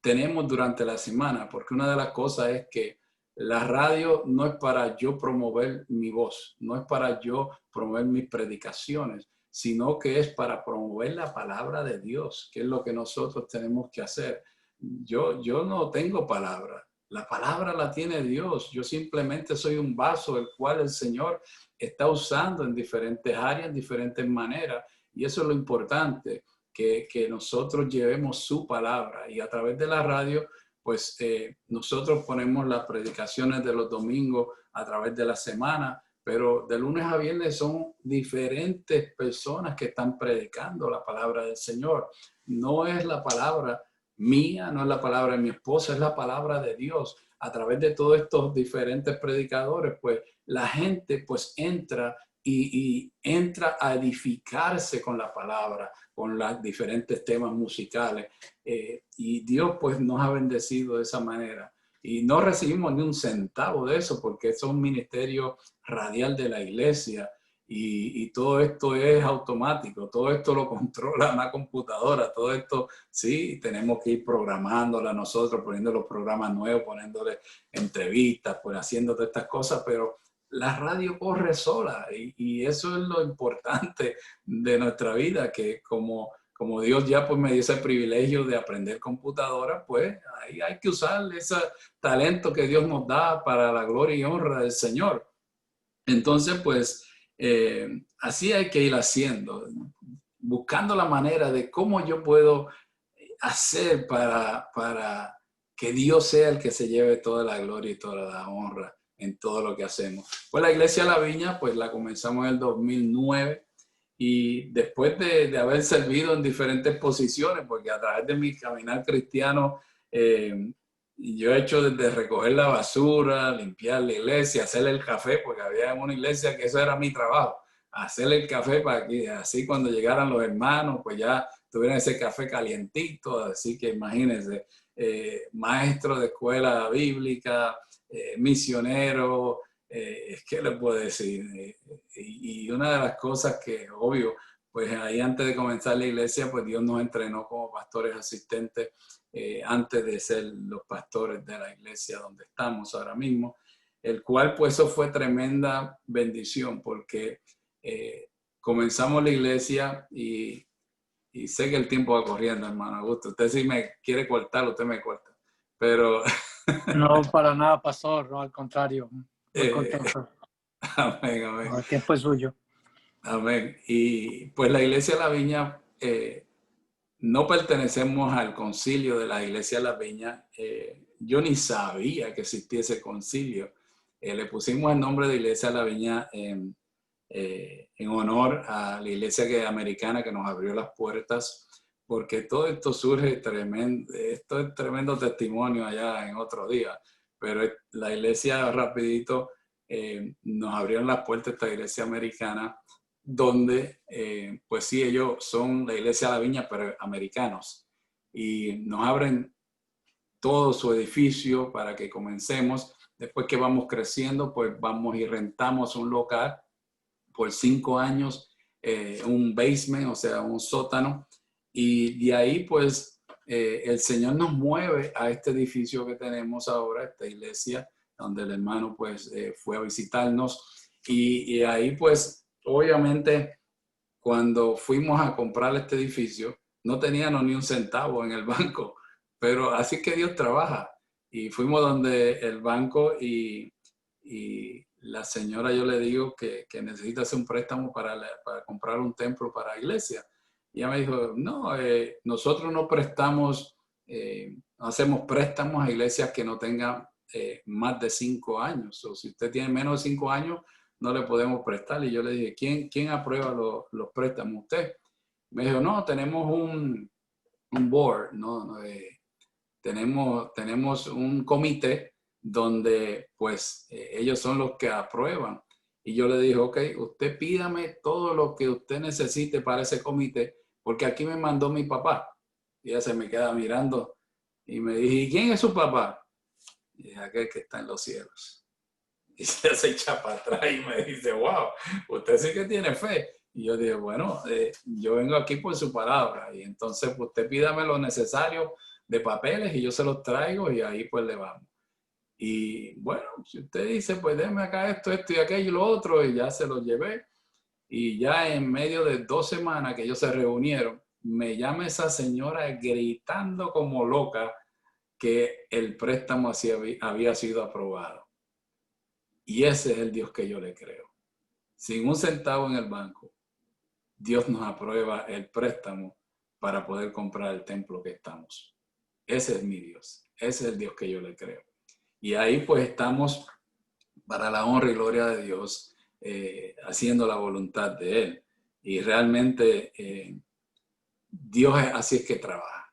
Tenemos durante la semana, porque una de las cosas es que la radio no es para yo promover mi voz, no es para yo promover mis predicaciones, sino que es para promover la palabra de Dios, que es lo que nosotros tenemos que hacer. Yo no tengo palabra, la palabra la tiene Dios. Yo simplemente soy un vaso el cual el Señor está usando en diferentes áreas, en diferentes maneras, y eso es lo importante, que nosotros llevemos su palabra, y a través de la radio pues nosotros ponemos las predicaciones de los domingos a través de la semana, pero de lunes a viernes son diferentes personas que están predicando la palabra del Señor. No es la palabra mía, no es la palabra de mi esposa, es la palabra de Dios. A través de todos estos diferentes predicadores, pues la gente pues entra y entra a edificarse con la palabra, con los diferentes temas musicales. Y Dios pues nos ha bendecido de esa manera. Y no recibimos ni un centavo de eso, porque es un ministerio radial de la iglesia. Y todo esto es automático, todo esto lo controla una computadora, todo esto sí, tenemos que ir programándola nosotros, poniendo los programas nuevos, poniéndole entrevistas, pues haciendo todas estas cosas, pero la radio corre sola y eso es lo importante de nuestra vida, que como Dios ya pues me dio ese privilegio de aprender computadora, pues ahí hay que usar ese talento que Dios nos da para la gloria y honra del Señor. Entonces pues así hay que ir haciendo, buscando la manera de cómo yo puedo hacer para que Dios sea el que se lleve toda la gloria y toda la honra en todo lo que hacemos. Pues la Iglesia La Viña, pues la comenzamos en el 2009 y después de haber servido en diferentes posiciones, porque a través de mi caminar cristiano, yo he hecho desde recoger la basura, limpiar la iglesia, hacer el café, porque había una iglesia que eso era mi trabajo, hacer el café para que así cuando llegaran los hermanos, pues ya tuvieran ese café calientito. Así que imagínense, maestro de escuela bíblica, misionero, ¿qué les puedo decir? Y una de las cosas que, obvio, pues ahí antes de comenzar la iglesia, pues Dios nos entrenó como pastores asistentes antes de ser los pastores de la iglesia donde estamos ahora mismo, el cual pues eso fue tremenda bendición, porque comenzamos la iglesia y sé que el tiempo va corriendo, hermano Augusto. Usted si me quiere cortar, usted me corta, pero... No, para nada, pastor, no, al contrario. Muy contento. Amén, amén. El tiempo es suyo. Amén. Y pues la Iglesia La Viña, no pertenecemos al concilio de la Iglesia La Viña. Yo ni sabía que existía ese concilio. Le pusimos el nombre de Iglesia La Viña en honor a la iglesia americana que nos abrió las puertas porque todo esto surge tremendo, esto es tremendo testimonio allá en otro día, pero la iglesia rapidito nos abrieron las puertas, esta iglesia americana, donde pues sí, ellos son la iglesia de la Viña, pero americanos, y nos abren todo su edificio para que comencemos. Después que vamos creciendo, pues vamos y rentamos un local por 5 años, un basement, o sea, un sótano, y de ahí pues el Señor nos mueve a este edificio que tenemos ahora, esta iglesia, donde el hermano pues fue a visitarnos, y ahí pues obviamente cuando fuimos a comprar este edificio, no teníamos ni un centavo en el banco, pero así que Dios trabaja. Y fuimos donde el banco y la señora, yo le digo que necesita hacer un préstamo para comprar un templo para la iglesia. Y ella me dijo, no, nosotros no prestamos, no hacemos préstamos a iglesias que no tengan más de 5 años. O si usted tiene menos de 5 años, no le podemos prestar. Y yo le dije, ¿quién aprueba los préstamos? ¿Usted? Me dijo, no, tenemos un board, ¿no? Tenemos un comité donde pues ellos son los que aprueban. Y yo le dije, ok, usted pídame todo lo que usted necesite para ese comité, porque aquí me mandó mi papá. Y ella se me queda mirando y me dije, ¿y quién es su papá? Y es aquel que está en los cielos. Y se echa para atrás y me dice, wow, usted sí que tiene fe. Y yo dije, bueno, yo vengo aquí por su palabra. Y entonces pues, usted pídame lo necesario de papeles y yo se los traigo y ahí pues le vamos. Y bueno, si usted dice, pues déme acá esto y aquello y lo otro, y ya se los llevé. Y ya en medio de 2 semanas que ellos se reunieron, me llama esa señora gritando como loca que el préstamo así había sido aprobado. Y ese es el Dios que yo le creo. Sin un centavo en el banco, Dios nos aprueba el préstamo para poder comprar el templo que estamos. Ese es mi Dios. Ese es el Dios que yo le creo. Y ahí pues estamos para la honra y gloria de Dios, haciendo la voluntad de Él. Y realmente Dios así es que trabaja.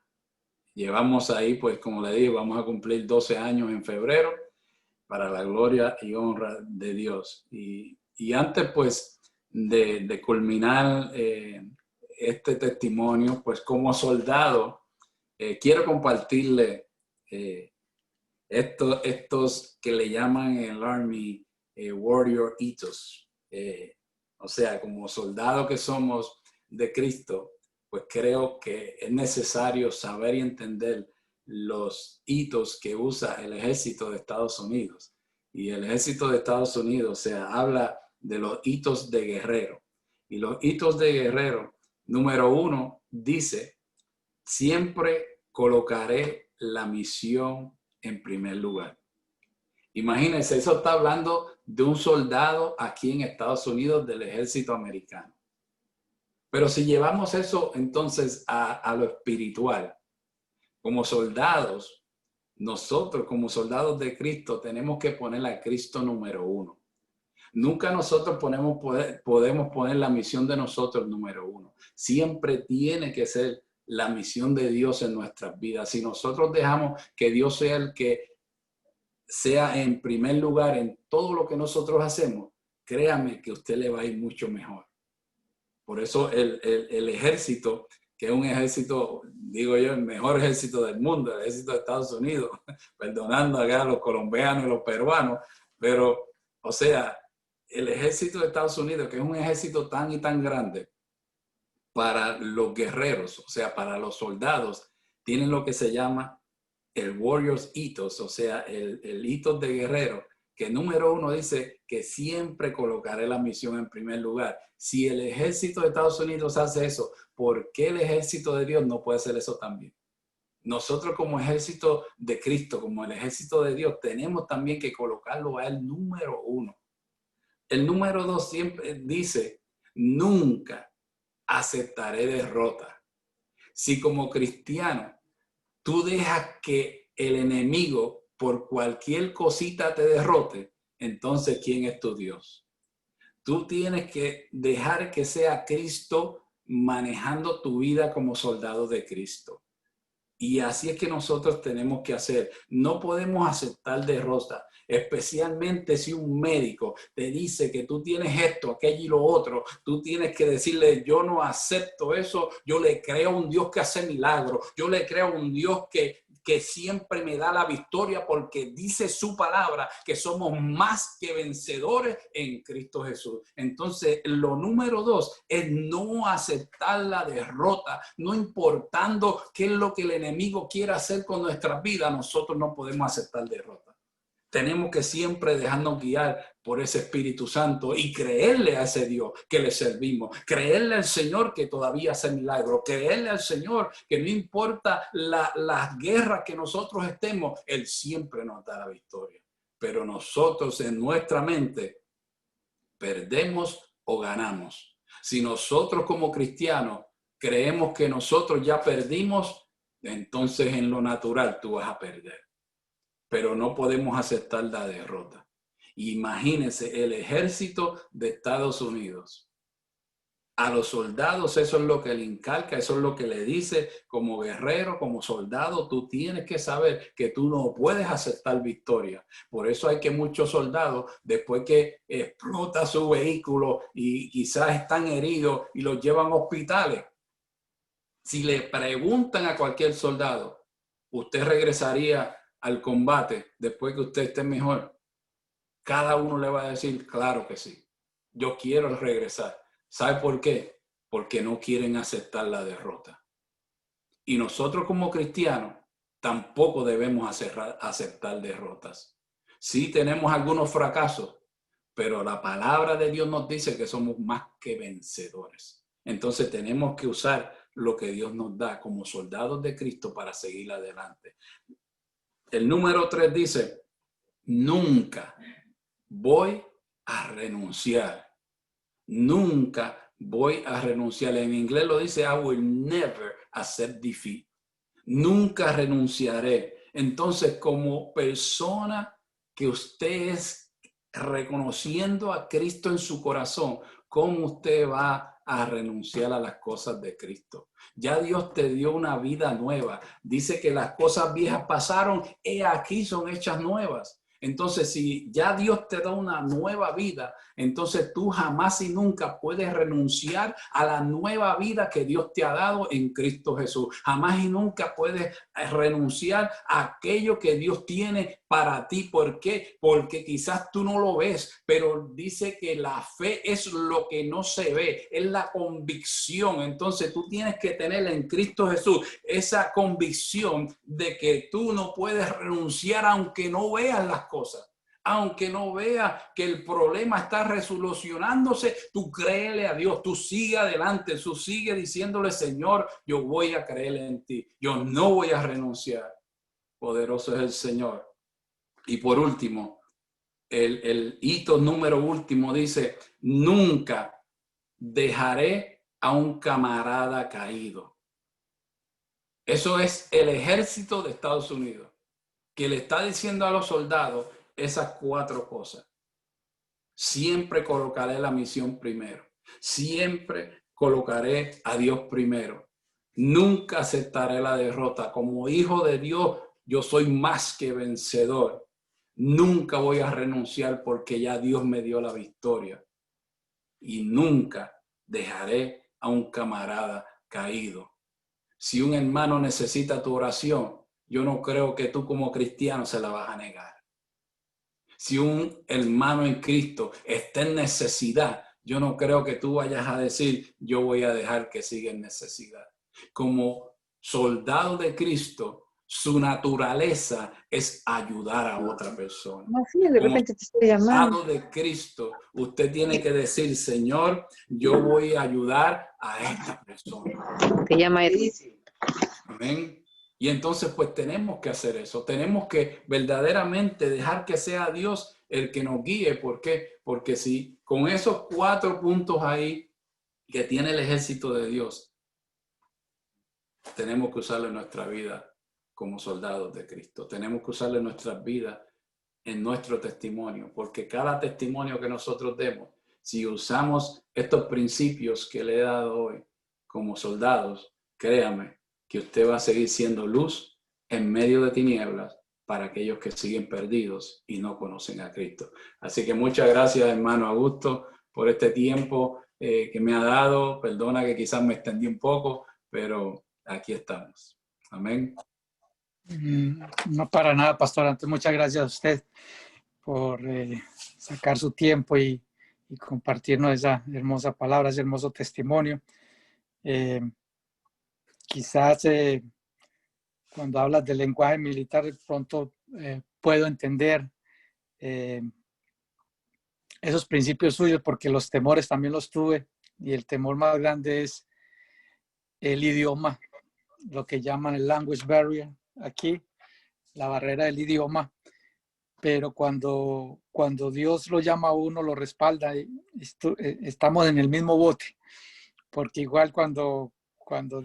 Llevamos ahí, pues como le dije, vamos a cumplir 12 años en febrero para la gloria y honra de Dios. Y antes pues de culminar este testimonio, pues como soldado, quiero compartirle estos que le llaman en el Army Warrior Ethos. O sea, como soldados que somos de Cristo, pues creo que es necesario saber y entender los hitos que usa el ejército de Estados Unidos. Y el ejército de Estados Unidos, o sea, habla de los hitos de guerrero. Y los hitos de guerrero, número 1, dice, siempre colocaré la misión en primer lugar. Imagínense, eso está hablando de un soldado aquí en Estados Unidos del ejército americano. Pero si llevamos eso entonces a lo espiritual, como soldados, nosotros como soldados de Cristo tenemos que poner a Cristo número 1. Nunca nosotros podemos poner la misión de nosotros número 1. Siempre tiene que ser la misión de Dios en nuestras vidas. Si nosotros dejamos que Dios sea el que sea en primer lugar en todo lo que nosotros hacemos, créame que a usted le va a ir mucho mejor. Por eso el ejército, que es un ejército, digo yo, el mejor ejército del mundo, el ejército de Estados Unidos, perdonando acá a los colombianos y los peruanos, pero, o sea, el ejército de Estados Unidos, que es un ejército tan y tan grande, para los guerreros, o sea, para los soldados, tienen lo que se llama el Warriors Ethos, o sea, el ethos de guerrero, que número 1 dice que siempre colocaré la misión en primer lugar. Si el ejército de Estados Unidos hace eso, ¿por qué el ejército de Dios no puede hacer eso también? Nosotros como ejército de Cristo, como el ejército de Dios, tenemos también que colocarlo a él número 1. El número 2 siempre dice, nunca aceptaré derrota. Si como cristiano tú dejas que el enemigo por cualquier cosita te derrote, entonces ¿quién es tu Dios? Tú tienes que dejar que sea Cristo manejando tu vida como soldado de Cristo. Y así es que nosotros tenemos que hacer. No podemos aceptar derrota, especialmente si un médico te dice que tú tienes esto, aquello y lo otro. Tú tienes que decirle, yo no acepto eso, yo le creo a un Dios que hace milagros, yo le creo a un Dios que siempre me da la victoria porque dice su palabra que somos más que vencedores en Cristo Jesús. Entonces, lo número 2 es no aceptar la derrota, no importando qué es lo que el enemigo quiera hacer con nuestra vida, nosotros no podemos aceptar derrota. Tenemos que siempre dejarnos guiar por ese Espíritu Santo y creerle a ese Dios que le servimos, creerle al Señor que todavía hace milagros, creerle al Señor que no importa las guerras que nosotros estemos, Él siempre nos da la victoria. Pero nosotros en nuestra mente perdemos o ganamos. Si nosotros como cristianos creemos que nosotros ya perdimos, entonces en lo natural tú vas a perder. Pero no podemos aceptar la derrota. Imagínense el ejército de Estados Unidos. A los soldados eso es lo que le inculca, eso es lo que le dice como guerrero, como soldado. Tú tienes que saber que tú no puedes aceptar victoria. Por eso hay que muchos soldados, después que explota su vehículo y quizás están heridos y los llevan a hospitales, si le preguntan a cualquier soldado, ¿usted regresaría al combate después que usted esté mejor? Cada uno le va a decir, claro que sí. Yo quiero regresar. ¿Sabe por qué? Porque no quieren aceptar la derrota. Y nosotros como cristianos tampoco debemos aceptar derrotas. Sí tenemos algunos fracasos, pero la palabra de Dios nos dice que somos más que vencedores. Entonces tenemos que usar lo que Dios nos da como soldados de Cristo para seguir adelante. El número 3 dice, nunca voy a renunciar. Nunca voy a renunciar. En inglés lo dice, I will never accept defeat. Nunca renunciaré. Entonces, como persona que usted es reconociendo a Cristo en su corazón, ¿cómo usted va a renunciar a las cosas de Cristo? Ya Dios te dio una vida nueva. Dice que las cosas viejas pasaron, he aquí son hechas nuevas. Entonces, si ya Dios te da una nueva vida, entonces tú jamás y nunca puedes renunciar a la nueva vida que Dios te ha dado en Cristo Jesús. Jamás y nunca puedes renunciar a aquello que Dios tiene para ti. ¿Por qué? Porque quizás tú no lo ves, pero dice que la fe es lo que no se ve, es la convicción. Entonces tú tienes que tener en Cristo Jesús esa convicción de que tú no puedes renunciar aunque no veas las cosas. Aunque no veas que el problema está resolucionándose, tú créele a Dios, tú sigue adelante, tú sigue diciéndole, Señor, yo voy a creer en ti, yo no voy a renunciar. Poderoso es el Señor. Y por último, el hito número último dice, nunca dejaré a un camarada caído. Eso es el ejército de Estados Unidos, que le está diciendo a los soldados esas 4 cosas. Siempre colocaré la misión primero. Siempre colocaré a Dios primero. Nunca aceptaré la derrota. Como hijo de Dios, yo soy más que vencedor. Nunca voy a renunciar porque ya Dios me dio la victoria. Y nunca dejaré a un camarada caído. Si un hermano necesita tu oración, yo no creo que tú como cristiano se la vas a negar. Si un hermano en Cristo está en necesidad, yo no creo que tú vayas a decir, yo voy a dejar que siga en necesidad. Como soldado de Cristo, su naturaleza es ayudar a otra persona. No, sí, de repente te estoy llamando. Como soldado de Cristo, usted tiene que decir, Señor, yo voy a ayudar a esta persona. Te llama él. Amén. Y entonces pues tenemos que hacer eso, tenemos que verdaderamente dejar que sea Dios el que nos guíe. ¿Por qué? Porque si con esos 4 puntos ahí que tiene el ejército de Dios, tenemos que usarlo en nuestra vida como soldados de Cristo. Tenemos que usarlo en nuestras vidas, en nuestro testimonio, porque cada testimonio que nosotros demos, si usamos estos principios que le he dado hoy, como soldados, créame que usted va a seguir siendo luz en medio de tinieblas para aquellos que siguen perdidos y no conocen a Cristo. Así que muchas gracias, hermano Augusto, por este tiempo que me ha dado. Perdona que quizás me extendí un poco, pero aquí estamos. Amén. No para nada, pastor. Antes, muchas gracias a usted por sacar su tiempo y compartirnos esa hermosa palabra, ese hermoso testimonio. Quizás cuando hablas del lenguaje militar, de pronto puedo entender esos principios suyos, porque los temores también los tuve, y el temor más grande es el idioma, lo que llaman el language barrier aquí, la barrera del idioma. Pero cuando Dios lo llama a uno, lo respalda, estamos en el mismo bote, porque igual cuando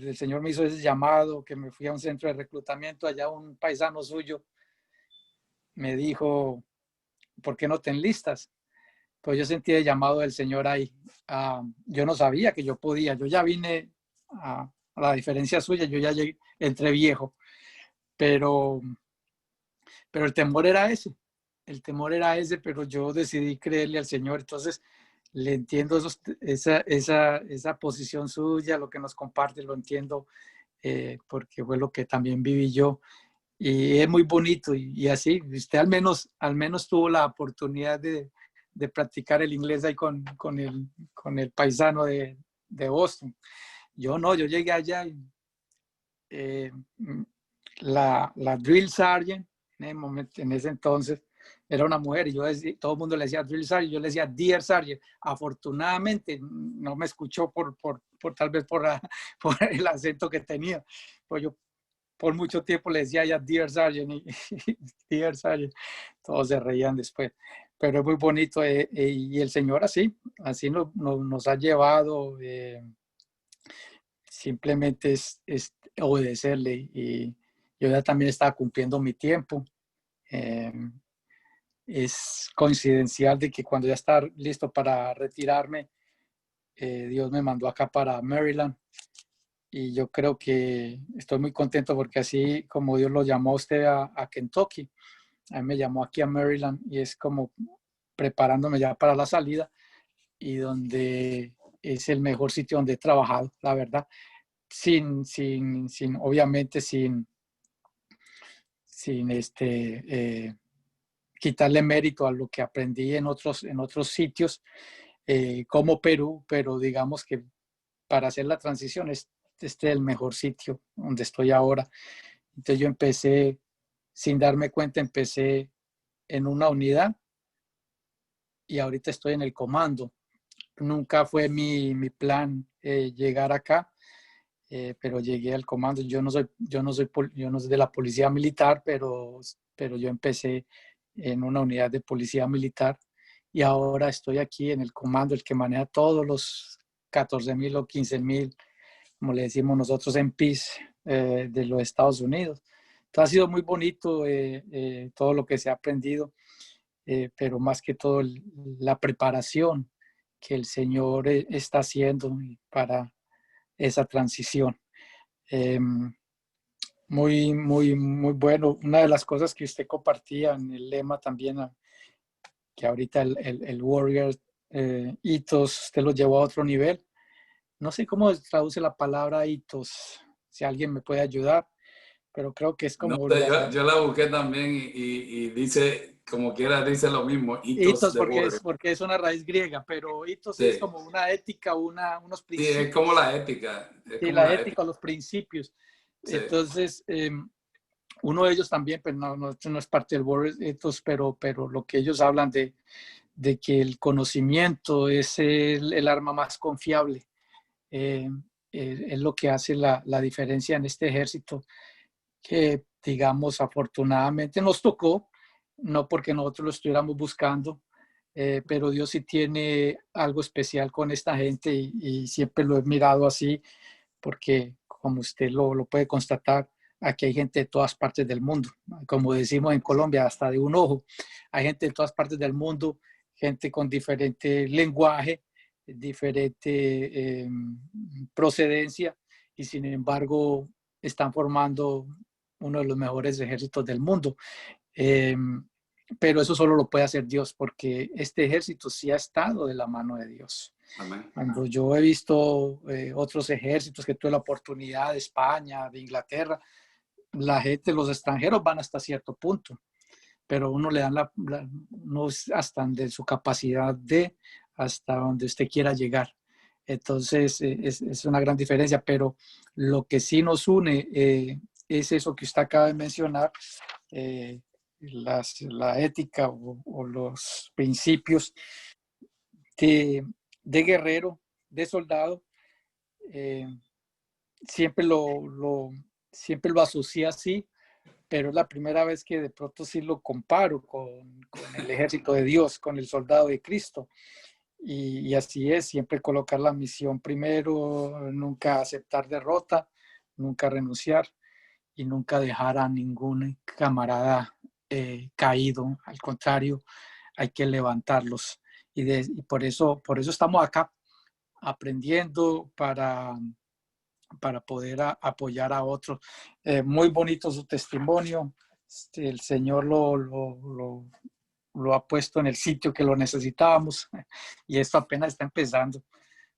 el Señor me hizo ese llamado, que me fui a un centro de reclutamiento, allá un paisano suyo me dijo, ¿por qué no te enlistas? Pues yo sentí el llamado del Señor ahí. Yo no sabía que yo podía, yo ya vine a la diferencia suya, yo ya llegué, entré viejo, pero el temor era ese. El temor era ese, pero yo decidí creerle al Señor. Entonces, le entiendo esa posición suya, lo que nos comparte, lo entiendo, porque fue lo que también viví yo. Y es muy bonito. Y así, usted al menos tuvo la oportunidad de practicar el inglés ahí con el paisano de Boston. Yo no, yo llegué allá y la drill sergeant, en ese entonces, era una mujer, y yo decía, todo el mundo le decía drill sergeant, yo le decía dear sergeant. Afortunadamente no me escuchó por tal vez por el acento que tenía, pues yo por mucho tiempo le decía ya dear sergeant y dear sergeant, todos se reían después, pero es muy bonito, y el Señor así nos ha llevado, simplemente es obedecerle, y yo ya también estaba cumpliendo mi tiempo. Es coincidencial de que cuando ya estaba listo para retirarme, Dios me mandó acá para Maryland, y yo creo que estoy muy contento porque así como Dios lo llamó a usted a Kentucky, a mí me llamó aquí a Maryland, y es como preparándome ya para la salida, y donde es el mejor sitio donde he trabajado, la verdad, obviamente sin quitarle mérito a lo que aprendí en otros sitios, como Perú, pero digamos que para hacer la transición este es el mejor sitio donde estoy ahora. Entonces yo empecé, sin darme cuenta, empecé en una unidad y ahorita estoy en el comando. Nunca fue mi plan llegar acá, pero llegué al comando. Yo no soy de la policía militar, pero yo empecé en una unidad de policía militar, y ahora estoy aquí en el comando, el que maneja todos los 14,000 o 15,000, como le decimos nosotros, MPs de los Estados Unidos. Entonces ha sido muy bonito todo lo que se ha aprendido, pero más que todo la preparación que el Señor está haciendo para esa transición. Muy, muy, muy bueno. Una de las cosas que usted compartía en el lema también, que ahorita el Warrior Ethos, usted lo llevó a otro nivel. No sé cómo se traduce la palabra ethos, si alguien me puede ayudar, pero creo que es como... No, yo la busqué también y dice, como quiera, dice lo mismo. Ethos porque es una raíz griega, pero ethos sí. Es como una ética, unos principios. Sí, es como la ética. Sí, la ética, los principios. Sí. Entonces, uno de ellos también, pero no es parte del Warrior Ethos, pero lo que ellos hablan de que el conocimiento es el arma más confiable. Es lo que hace la diferencia en este ejército, que digamos afortunadamente nos tocó, no porque nosotros lo estuviéramos buscando, pero Dios sí tiene algo especial con esta gente, y siempre lo he mirado así, porque como usted lo puede constatar, aquí hay gente de todas partes del mundo, como decimos en Colombia, hasta de un ojo. Hay gente de todas partes del mundo, gente con diferente lenguaje, diferente procedencia y sin embargo están formando uno de los mejores ejércitos del mundo. Pero eso solo lo puede hacer Dios, porque este ejército sí ha estado de la mano de Dios. Amén. Cuando yo he visto otros ejércitos que tuve la oportunidad de España, de Inglaterra, la gente, los extranjeros van hasta cierto punto, pero uno le dan no es hasta de su capacidad hasta donde usted quiera llegar. Entonces es una gran diferencia, pero lo que sí nos une es eso que usted acaba de mencionar, la ética o los principios de guerrero, de soldado. Siempre siempre lo asocié así, pero es la primera vez que de pronto sí lo comparo con el ejército de Dios, con el soldado de Cristo. Y así es, siempre colocar la misión primero, nunca aceptar derrota, nunca renunciar y nunca dejar a ningún camarada caído. Al contrario, hay que levantarlos. Y por eso estamos acá, aprendiendo para poder apoyar a otros. Muy bonito su testimonio. El Señor lo ha puesto en el sitio que lo necesitábamos y esto apenas está empezando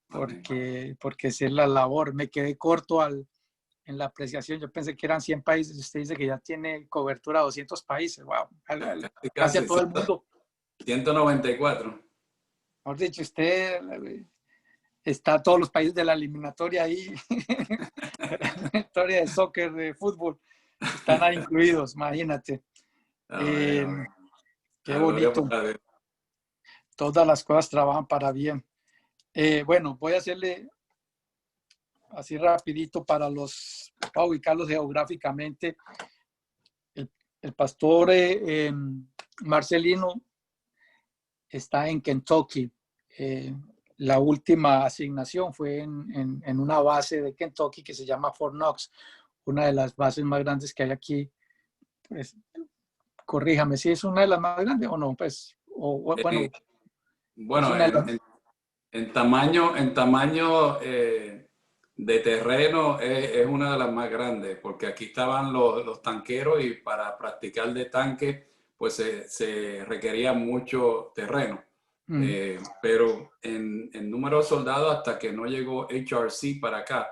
porque es la labor. Me quedé corto en la apreciación. Yo pensé que eran 100 países. Usted dice que ya tiene cobertura a 200 países. Wow. Casi a todo el mundo. 194. Mejor dicho, usted está a todos los países de la eliminatoria ahí. La eliminatoria de soccer, de fútbol. Están ahí incluidos, imagínate. Qué bonito. Todas las cosas trabajan para bien. Bueno, voy a hacerle así rapidito para ubicarlos geográficamente. El pastor Marcelino está en Kentucky. La última asignación fue en una base de Kentucky que se llama Fort Knox, una de las bases más grandes que hay aquí. Pues, corríjame si es una de las más grandes o no, pues, bueno, en tamaño de terreno es una de las más grandes, porque aquí estaban los tanqueros y para practicar de tanque, pues se requería mucho terreno. Pero en número de soldados, hasta que no llegó HRC para acá,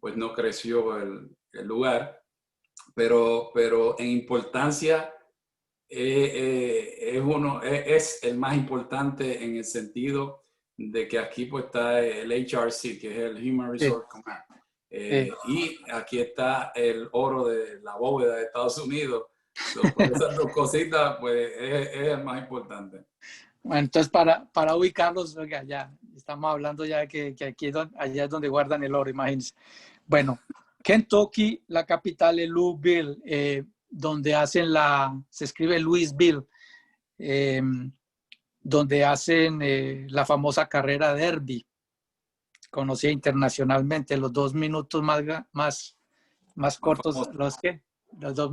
pues no creció el lugar. Pero en importancia es el más importante en el sentido de que aquí pues está el HRC, que es el Human Resource Command. Y aquí está el oro de la bóveda de Estados Unidos. Esas dos cositas, pues es el más importante. Bueno, entonces para ubicarlos, oiga, ya estamos hablando ya que aquí allá es donde guardan el oro, imagínense. Bueno, Kentucky, la capital es Louisville, donde se escribe Louisville, donde hacen la famosa carrera Derby, conocida internacionalmente. Los 2 minutos más cortos, los 2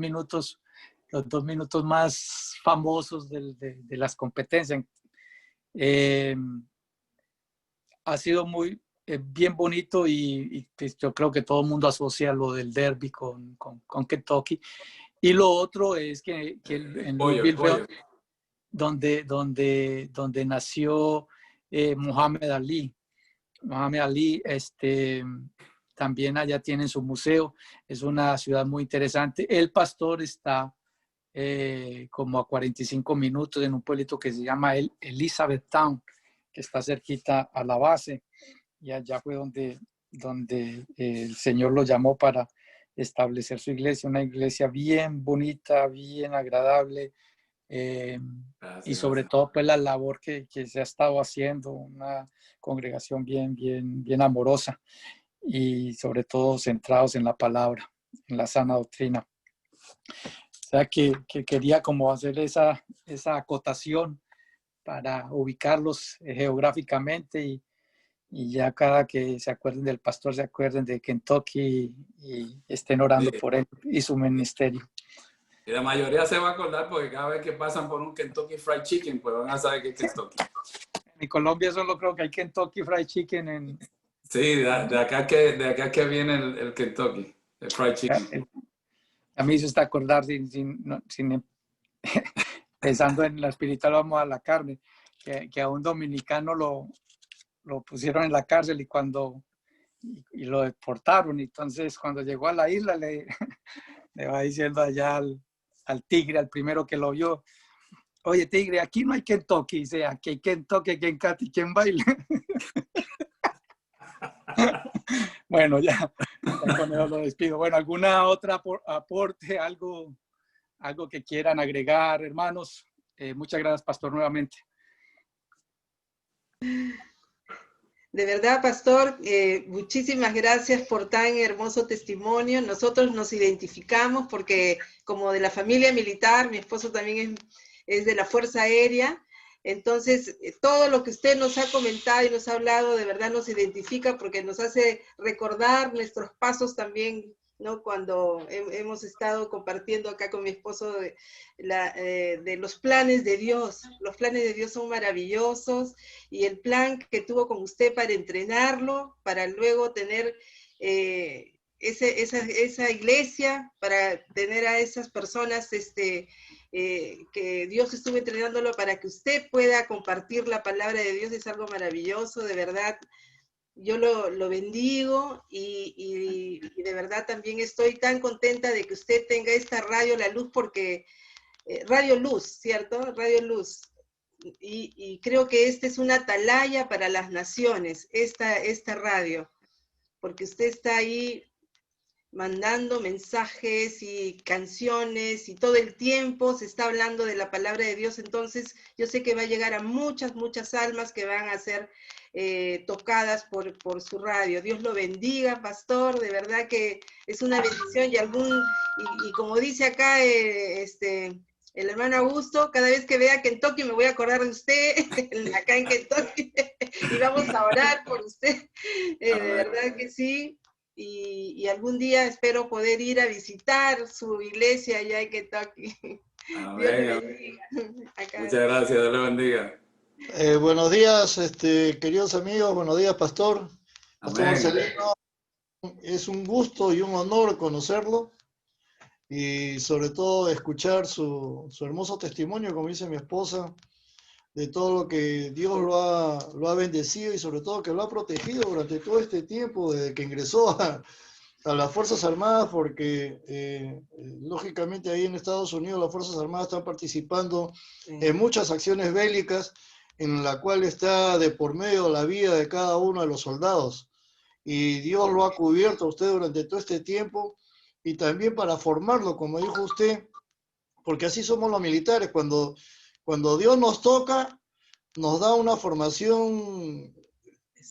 minutos más famosos de las competencias. Ha sido muy bien bonito y pues, yo creo que todo el mundo asocia lo del derby con Kentucky. Y lo otro es que en Louisville, donde nació Muhammad Ali. Muhammad Ali, también allá tienen su museo. Es una ciudad muy interesante. El pastor está como a 45 minutos en un pueblito que se llama Elizabethtown, que está cerquita a la base. Y allá fue donde el Señor lo llamó para establecer su iglesia, una iglesia bien bonita, bien agradable, y sobre todo pues la labor que se ha estado haciendo, una congregación bien amorosa y sobre todo centrados en la palabra, en la sana doctrina. O sea que quería como hacer esa acotación para ubicarlos geográficamente y ya cada que se acuerden del pastor, se acuerden de Kentucky y estén orando por él y su ministerio. Y la mayoría se va a acordar porque cada vez que pasan por un Kentucky Fried Chicken, pues van a saber que es Kentucky. En Colombia solo creo que hay Kentucky Fried Chicken Sí, de acá que viene el Kentucky, el fried chicken. A mí eso está acordar pensando en la espiritual, vamos a la carne, que a un dominicano lo pusieron en la cárcel y lo deportaron. Y entonces cuando llegó a la isla le va diciendo allá al tigre, al primero que lo vio: oye, tigre, aquí no hay Kentucky. Dice: aquí hay Kentucky, aquí en Cati, ¿quién baila? Bueno, ya con eso lo despido. Bueno, ¿alguna otra aporte, algo que quieran agregar, hermanos? Muchas gracias, pastor, nuevamente. De verdad, pastor, muchísimas gracias por tan hermoso testimonio. Nosotros nos identificamos porque como de la familia militar, mi esposo también es de la Fuerza Aérea. Entonces, todo lo que usted nos ha comentado y nos ha hablado, de verdad nos identifica porque nos hace recordar nuestros pasos también, ¿no? Cuando hemos estado compartiendo acá con mi esposo de los planes de Dios. Los planes de Dios son maravillosos y el plan que tuvo con usted para entrenarlo, para luego tener esa iglesia, para tener a esas personas que Dios estuvo entrenándolo para que usted pueda compartir la palabra de Dios, es algo maravilloso, de verdad. Yo lo bendigo y de verdad también estoy tan contenta de que usted tenga esta Radio La Luz, porque Radio Luz, ¿cierto? Radio Luz. Y creo que esta es una atalaya para las naciones, esta radio, porque usted está ahí mandando mensajes y canciones y todo el tiempo se está hablando de la palabra de Dios. Entonces yo sé que va a llegar a muchas almas que van a ser tocadas por su radio. Dios lo bendiga, pastor, de verdad que es una bendición. Y como dice acá el hermano Augusto, cada vez que vea Kentucky me voy a acordar de usted, acá en Kentucky, y vamos a orar por usted, de verdad que sí. Y algún día espero poder ir a visitar su iglesia allá en Kentucky. Amén, Dios le bendiga. Muchas gracias, Dios le bendiga. Buenos días, queridos amigos, buenos días, pastor. Pastor Marcelino, es un gusto y un honor conocerlo y sobre todo escuchar su hermoso testimonio, como dice mi esposa, de todo lo que Dios lo ha bendecido y sobre todo que lo ha protegido durante todo este tiempo desde que ingresó a las Fuerzas Armadas, porque lógicamente ahí en Estados Unidos las Fuerzas Armadas están participando en muchas acciones bélicas en la cual está de por medio la vida de cada uno de los soldados. Y Dios lo ha cubierto a usted durante todo este tiempo y también para formarlo, como dijo usted, porque así somos los militares. Cuando Dios nos toca, nos da una formación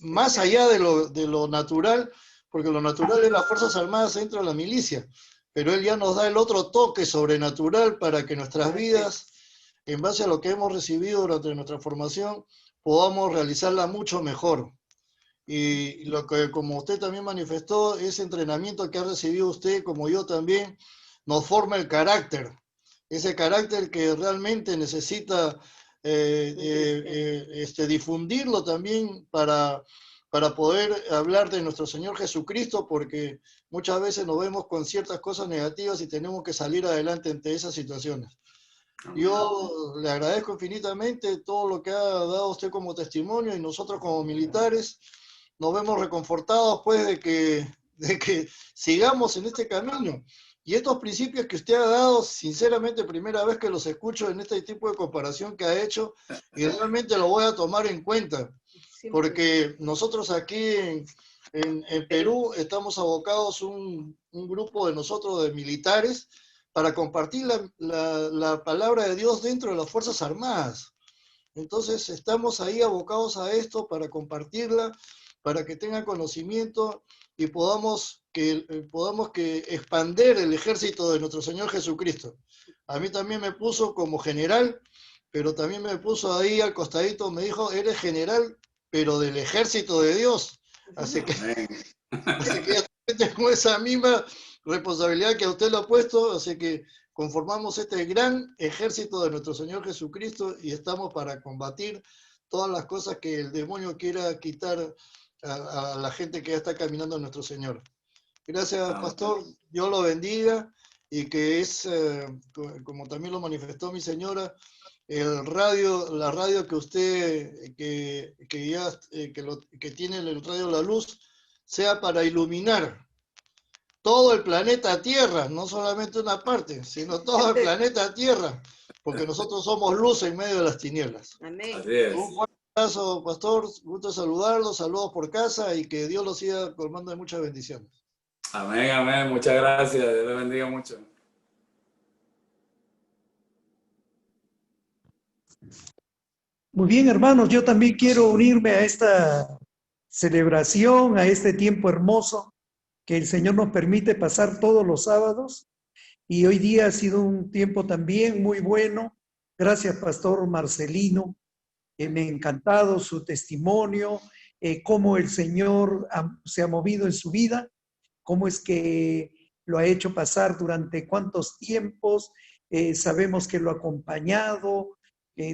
más allá de lo natural, porque lo natural es las Fuerzas Armadas dentro de la milicia, pero Él ya nos da el otro toque sobrenatural para que nuestras vidas, en base a lo que hemos recibido durante nuestra formación, podamos realizarla mucho mejor. Y lo que, como usted también manifestó, ese entrenamiento que ha recibido usted, como yo también, nos forma el carácter. Ese carácter que realmente necesita difundirlo también para poder hablar de nuestro Señor Jesucristo, porque muchas veces nos vemos con ciertas cosas negativas y tenemos que salir adelante ante esas situaciones. Yo le agradezco infinitamente todo lo que ha dado usted como testimonio y nosotros como militares nos vemos reconfortados pues de que sigamos en este camino. Y estos principios que usted ha dado, sinceramente, primera vez que los escucho en este tipo de comparación que ha hecho, y realmente lo voy a tomar en cuenta, porque nosotros aquí en Perú estamos abocados un grupo de nosotros, de militares, para compartir la palabra de Dios dentro de las Fuerzas Armadas. Entonces estamos ahí abocados a esto para compartirla, para que tengan conocimiento y podamos que expander el ejército de nuestro Señor Jesucristo. A mí también me puso como general, pero también me puso ahí al costadito, me dijo, eres general, pero del ejército de Dios. Así que yo tengo esa misma responsabilidad que a usted lo ha puesto, así que conformamos este gran ejército de nuestro Señor Jesucristo y estamos para combatir todas las cosas que el demonio quiera quitar a la gente que ya está caminando en nuestro Señor. Gracias, pastor. Dios lo bendiga y que es, como también lo manifestó mi señora, la radio que usted, que tiene el radio La Luz, sea para iluminar todo el planeta Tierra, no solamente una parte, sino todo el planeta Tierra, porque nosotros somos luz en medio de las tinieblas. Amén. Así es. Un fuerte abrazo, pastor, gusto saludarlos, saludos por casa y que Dios los siga colmando de muchas bendiciones. Amén, amén. Muchas gracias. Dios le bendiga mucho. Muy bien, hermanos, yo también quiero unirme a esta celebración, a este tiempo hermoso que el Señor nos permite pasar todos los sábados. Y hoy día ha sido un tiempo también muy bueno. Gracias, Pastor Marcelino. Me ha encantado su testimonio, cómo el Señor se ha movido en su vida, cómo es que lo ha hecho pasar durante cuántos tiempos. Sabemos que lo ha acompañado,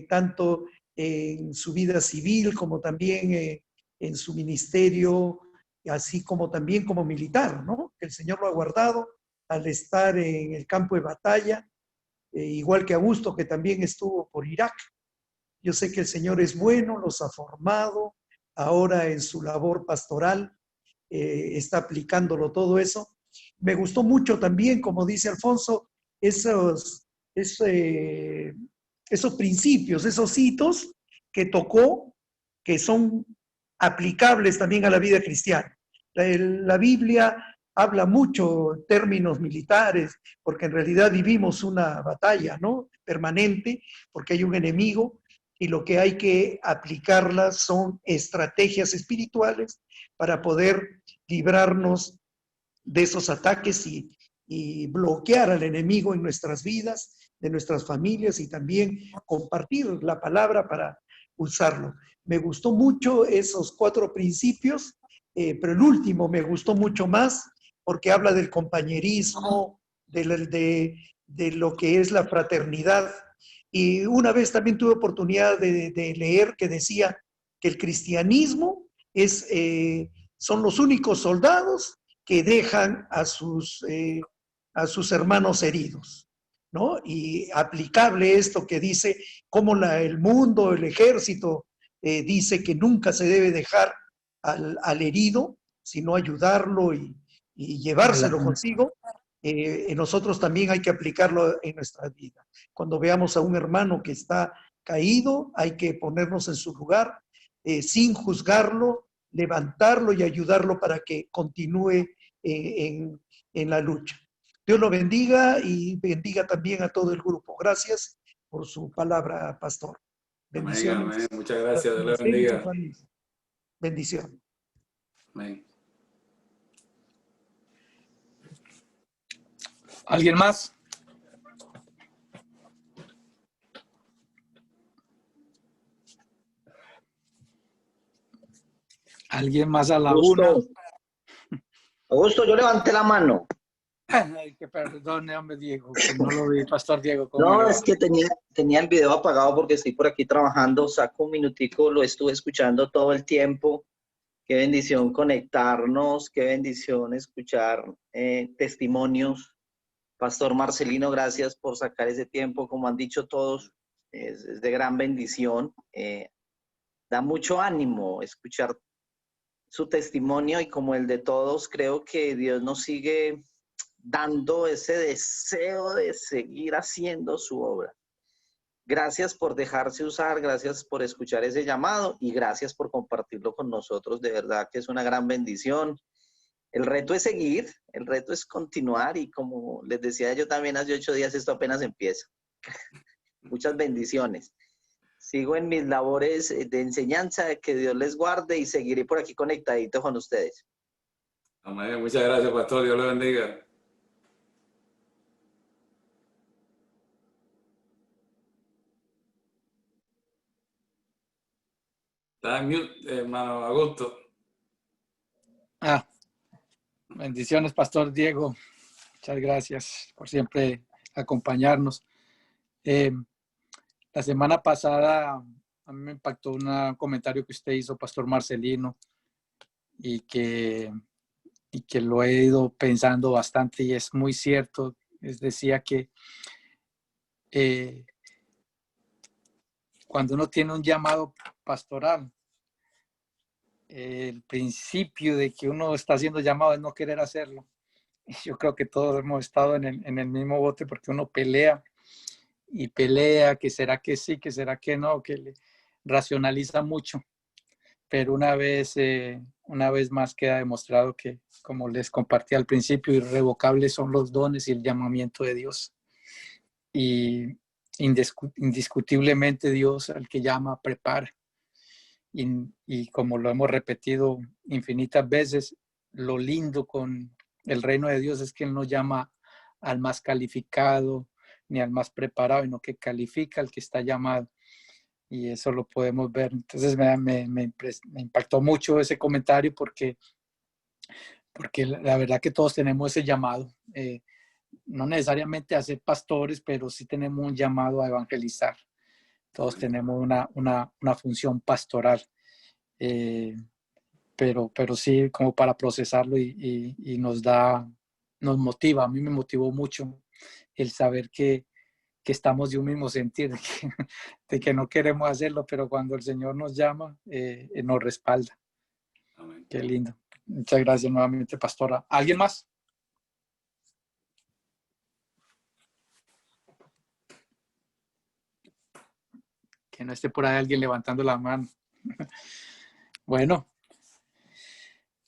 tanto en su vida civil como también en su ministerio, así como también como militar, ¿no? El Señor lo ha guardado al estar en el campo de batalla, igual que Augusto, que también estuvo por Irak. Yo sé que el Señor es bueno, los ha formado, ahora en su labor pastoral está aplicándolo todo eso. Me gustó mucho también, como dice Alfonso, esos principios, esos hitos que tocó, que son aplicables también a la vida cristiana. La Biblia habla mucho en términos militares, porque en realidad vivimos una batalla, ¿no? Permanente, porque hay un enemigo, y lo que hay que aplicarlas son estrategias espirituales para poder librarnos de esos ataques y bloquear al enemigo en nuestras vidas, de nuestras familias, y también compartir la palabra para usarlo. Me gustó mucho esos 4 principios, pero el último me gustó mucho más porque habla del compañerismo, de lo que es la fraternidad. Y una vez también tuve oportunidad de leer que decía que el cristianismo son los únicos soldados que dejan a sus hermanos heridos, ¿no? Y aplicable esto que dice cómo el mundo, el ejército, dice que nunca se debe dejar al herido, sino ayudarlo y llevárselo consigo. Nosotros también hay que aplicarlo en nuestra vida. Cuando veamos a un hermano que está caído, hay que ponernos en su lugar, sin juzgarlo, levantarlo y ayudarlo para que continúe en la lucha. Dios lo bendiga y bendiga también a todo el grupo. Gracias por su palabra, pastor. Bendiciones. Amén, amén. Muchas gracias. Dios le bendiga. Bendición. Amén. ¿Alguien más? ¿Alguien más a la una? Augusto, yo levanté la mano. Ay, que perdone, hombre, Diego, que no lo vi, Pastor Diego. No, es que tenía el video apagado porque estoy por aquí trabajando. Saco un minutico, lo estuve escuchando todo el tiempo. Qué bendición conectarnos, qué bendición escuchar testimonios. Pastor Marcelino, gracias por sacar ese tiempo. Como han dicho todos, es de gran bendición. Da mucho ánimo escuchar su testimonio y como el de todos, creo que Dios nos sigue dando ese deseo de seguir haciendo su obra. Gracias por dejarse usar, gracias por escuchar ese llamado y gracias por compartirlo con nosotros. De verdad que es una gran bendición. El reto es seguir, el reto es continuar y como les decía yo también hace 8 días, esto apenas empieza. Muchas bendiciones. Sigo en mis labores de enseñanza, que Dios les guarde y seguiré por aquí conectadito con ustedes. Amén. Muchas gracias, pastor. Dios le bendiga. Está en mute, hermano Augusto. Bendiciones, Pastor Diego. Muchas gracias por siempre acompañarnos. La semana pasada a mí me impactó un comentario que usted hizo, Pastor Marcelino, y que lo he ido pensando bastante y es muy cierto. Decía que cuando uno tiene un llamado pastoral, el principio de que uno está siendo llamado es no querer hacerlo. Y yo creo que todos hemos estado en el mismo bote porque uno pelea y pelea, que será que sí, que será que no, que le racionaliza mucho. Pero una vez más queda demostrado que, como les compartí al principio, irrevocables son los dones y el llamamiento de Dios. Y indiscutiblemente Dios, al que llama, prepara. Y como lo hemos repetido infinitas veces, lo lindo con el reino de Dios es que Él no llama al más calificado ni al más preparado, sino que califica al que está llamado. Y eso lo podemos ver. Entonces me impactó mucho ese comentario porque la verdad que todos tenemos ese llamado. No necesariamente a ser pastores, pero sí tenemos un llamado a evangelizar. Todos tenemos una función pastoral. Pero sí como para procesarlo y nos motiva. A mí me motivó mucho el saber que estamos de un mismo sentir, de que no queremos hacerlo, pero cuando el Señor nos llama, nos respalda. Amén. Qué lindo. Muchas gracias nuevamente, pastora. ¿Alguien más? Que no esté por ahí alguien levantando la mano. Bueno,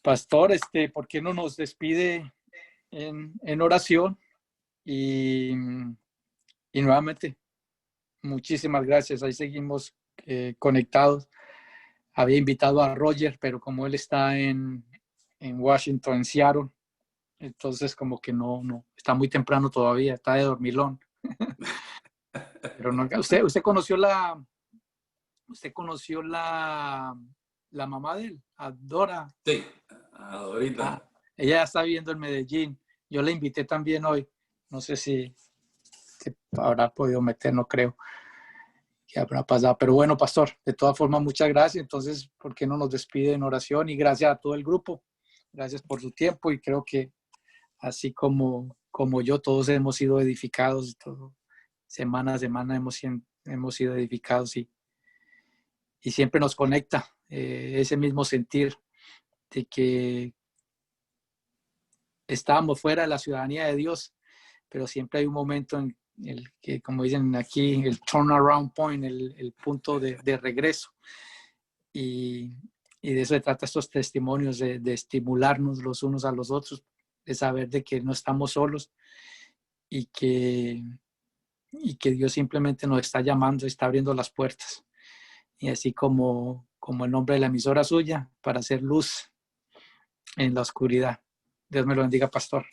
pastor, ¿por qué no nos despide en oración? Y nuevamente, muchísimas gracias. Ahí seguimos conectados. Había invitado a Roger, pero como él está en Washington, en Seattle, entonces como que no, está muy temprano todavía, está de dormilón. Pero no, usted conoció la mamá de él, a Dora. Sí, a Dorita. Ella ya está viviendo en Medellín. Yo la invité también hoy. No sé si habrá podido meter, no creo que habrá pasado. Pero bueno, pastor, de todas formas, muchas gracias. Entonces, ¿por qué no nos despide en oración? Y gracias a todo el grupo. Gracias por su tiempo y creo que así como yo, todos hemos sido edificados. Semana a semana hemos sido edificados y siempre nos conecta ese mismo sentir de que estábamos fuera de la ciudadanía de Dios, pero siempre hay un momento en el que, como dicen aquí, el turnaround point, el punto de regreso. Y de eso se trata estos testimonios, de estimularnos los unos a los otros, de saber de que no estamos solos y que Dios simplemente nos está llamando, está abriendo las puertas. Y así como el nombre de la emisora suya, para hacer luz en la oscuridad. Dios me lo bendiga, pastor.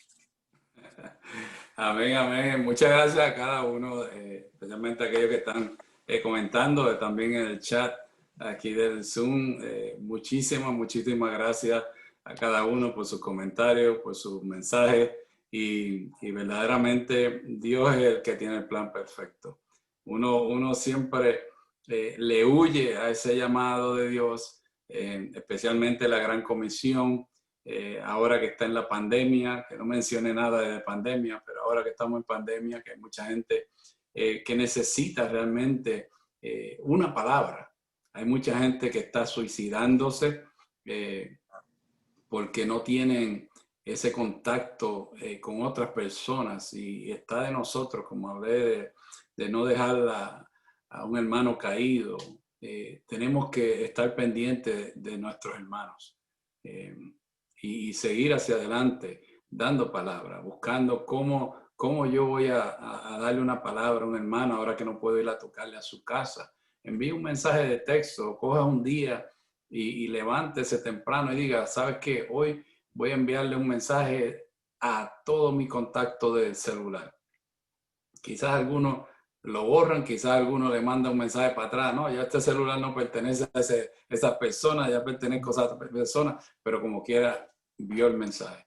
Amén, amén. Muchas gracias a cada uno, especialmente a aquellos que están comentando, también en el chat aquí del Zoom. Muchísimas gracias a cada uno por sus comentarios, por sus mensajes. Y verdaderamente Dios es el que tiene el plan perfecto. Uno siempre le huye a ese llamado de Dios, especialmente la Gran Comisión. Ahora que está en la pandemia, que no mencioné nada de pandemia, pero ahora que estamos en pandemia, que hay mucha gente que necesita realmente una palabra. Hay mucha gente que está suicidándose porque no tienen ese contacto con otras personas y está de nosotros, como hablé de no dejar a un hermano caído. Tenemos que estar pendientes de nuestros hermanos. Y seguir hacia adelante, dando palabras, buscando cómo yo voy a darle una palabra a un hermano ahora que no puedo ir a tocarle a su casa. Envíe un mensaje de texto, coja un día y levántese temprano y diga, ¿sabes qué? Hoy voy a enviarle un mensaje a todo mi contacto del celular. Quizás algunos lo borran, quizás algunos le mandan un mensaje para atrás, no, ya este celular no pertenece a esa persona, ya pertenece a esa persona, pero como quiera vio el mensaje.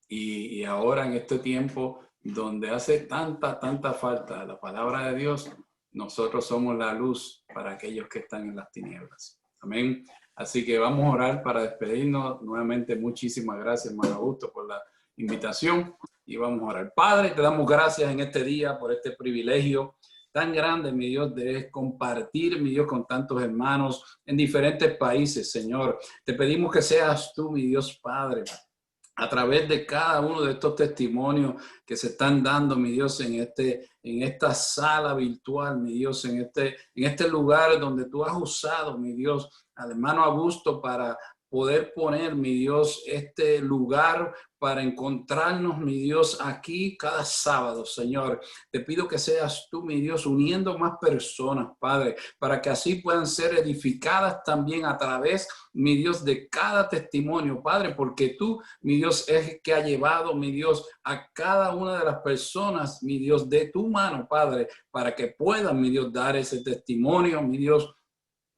Y ahora en este tiempo donde hace tanta falta la palabra de Dios, nosotros somos la luz para aquellos que están en las tinieblas. Amén. Así que vamos a orar para despedirnos. Nuevamente, muchísimas gracias, hermano Augusto, por la invitación. Y vamos a orar. Padre, te damos gracias en este día por este privilegio tan grande, mi Dios, de compartir, mi Dios, con tantos hermanos en diferentes países, Señor. Te pedimos que seas tú, mi Dios Padre, a través de cada uno de estos testimonios que se están dando, mi Dios, en esta sala virtual, mi Dios, en este lugar donde tú has usado, mi Dios, al hermano Augusto para poder poner, mi Dios, este lugar para encontrarnos, mi Dios, aquí cada sábado, Señor. Te pido que seas tú, mi Dios, uniendo más personas, Padre, para que así puedan ser edificadas también a través, mi Dios, de cada testimonio, Padre, porque tú, mi Dios, es el que ha llevado, mi Dios, a cada una de las personas, mi Dios, de tu mano, Padre, para que puedan, mi Dios, dar ese testimonio, mi Dios,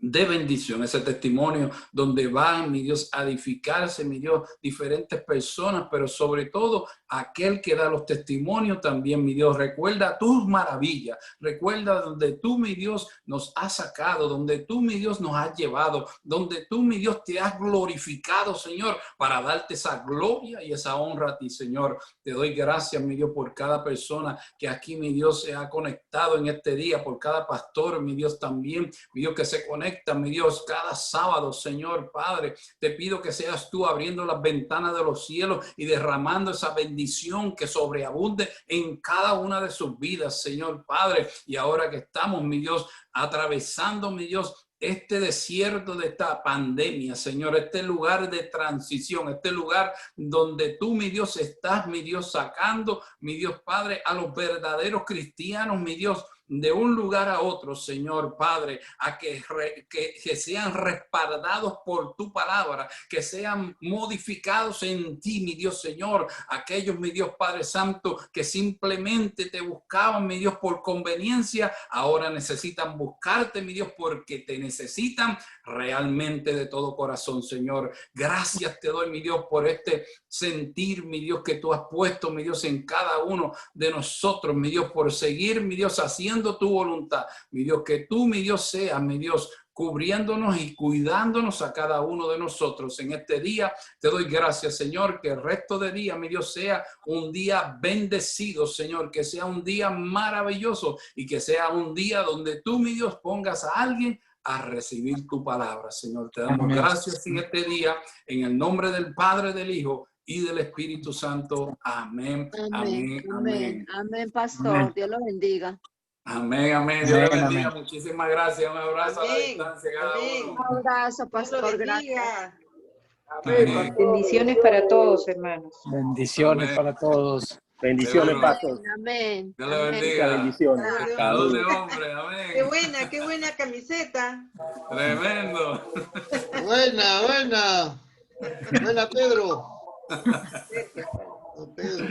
de bendición, ese testimonio donde van, mi Dios, a edificarse, mi Dios, diferentes personas, pero sobre todo aquel que da los testimonios también, mi Dios, recuerda tus maravillas, recuerda donde tú, mi Dios, nos has sacado, donde tú, mi Dios, nos has llevado, donde tú, mi Dios, te has glorificado, Señor, para darte esa gloria y esa honra a ti, Señor. Te doy gracias, mi Dios, por cada persona que aquí, mi Dios, se ha conectado en este día, por cada pastor, mi Dios, también, mi Dios, que se conecta, mi Dios, cada sábado, Señor Padre. Te pido que seas tú abriendo las ventanas de los cielos y derramando esa bendición que sobreabunde en cada una de sus vidas, Señor Padre. Y ahora que estamos, mi Dios, atravesando, mi Dios, este desierto de esta pandemia, Señor, este lugar de transición, este lugar donde tú, mi Dios, estás, mi Dios, sacando, mi Dios Padre, a los verdaderos cristianos, mi Dios, de un lugar a otro, Señor Padre, a que sean respaldados por tu palabra, que sean modificados en ti, mi Dios Señor. Aquellos, mi Dios Padre Santo, que simplemente te buscaban, mi Dios, por conveniencia, ahora necesitan buscarte, mi Dios, porque te necesitan realmente de todo corazón, Señor. Gracias te doy, mi Dios, por este sentir, mi Dios, que tú has puesto, mi Dios, en cada uno de nosotros, mi Dios, por seguir, mi Dios, haciendo tu voluntad, mi Dios, que tú, mi Dios, seas, mi Dios, cubriéndonos y cuidándonos a cada uno de nosotros en este día. Te doy gracias, Señor, que el resto de día, mi Dios, sea un día bendecido, Señor, que sea un día maravilloso y que sea un día donde tú, mi Dios, pongas a alguien a recibir tu palabra, Señor. Te damos gracias en este día, en el nombre del Padre, del Hijo y del Espíritu Santo. Amén. Amén. Amén. Amén, pastor. Amén. Dios lo bendiga. Amén, amén. Dios le bendiga. Muchísimas gracias. Un abrazo a la distancia cada uno. Un abrazo, pastor. Gracias. Amén. Bendiciones para todos, hermanos. Bendiciones para todos. Bendiciones, pastor. Amén. Dios le bendiga. Bendiciones. Salud de hombre. Amén. Qué buena camiseta. Tremendo. Buena, Pedro.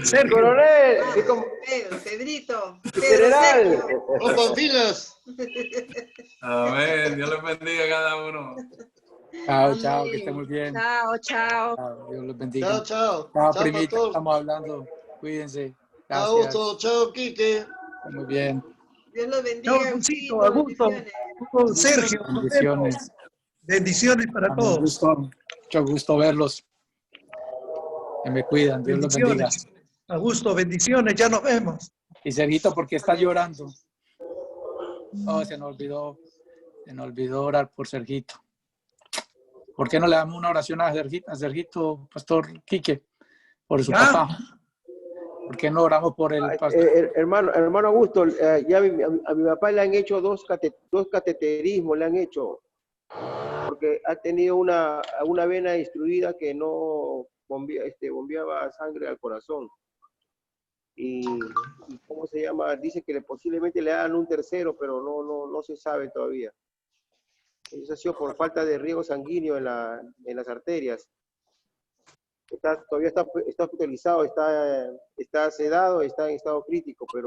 Sergio. Coronel, Pedrito. general. Ropa filas. Amén. Dios les bendiga a cada uno. Chao, chao, que estén muy bien. Chao, chao. Dios los bendiga. Chao, chao. Chao, Chao, primita, pastor. estamos hablando. Cuídense. Chao, Gracias. Augusto. Chao, Quique. Muy bien. Dios los bendiga. Chao, Luisito, Augusto, Sergio. nos Bendiciones. vemos. Bendiciones para todos. Mucho gusto verlos. Que me cuidan. Dios los bendiga. Bendiciones. Augusto, bendiciones. Ya nos vemos. Y Sergito, ¿por qué está llorando? Oh, se nos olvidó orar por Sergito. ¿Por qué no le damos una oración a Sergito, Pastor Quique, por su papá? ¿Por qué no oramos por el pastor? Hermano Augusto, ya a mi papá le han hecho dos cateterismos, le han hecho, porque ha tenido una vena instruida que no bombeaba sangre al corazón. Y ¿cómo se llama? Dice que posiblemente le hagan un tercero, pero no se sabe todavía. Eso ha sido por falta de riego sanguíneo en las arterias. Todavía está hospitalizado, está sedado, está en estado crítico, pero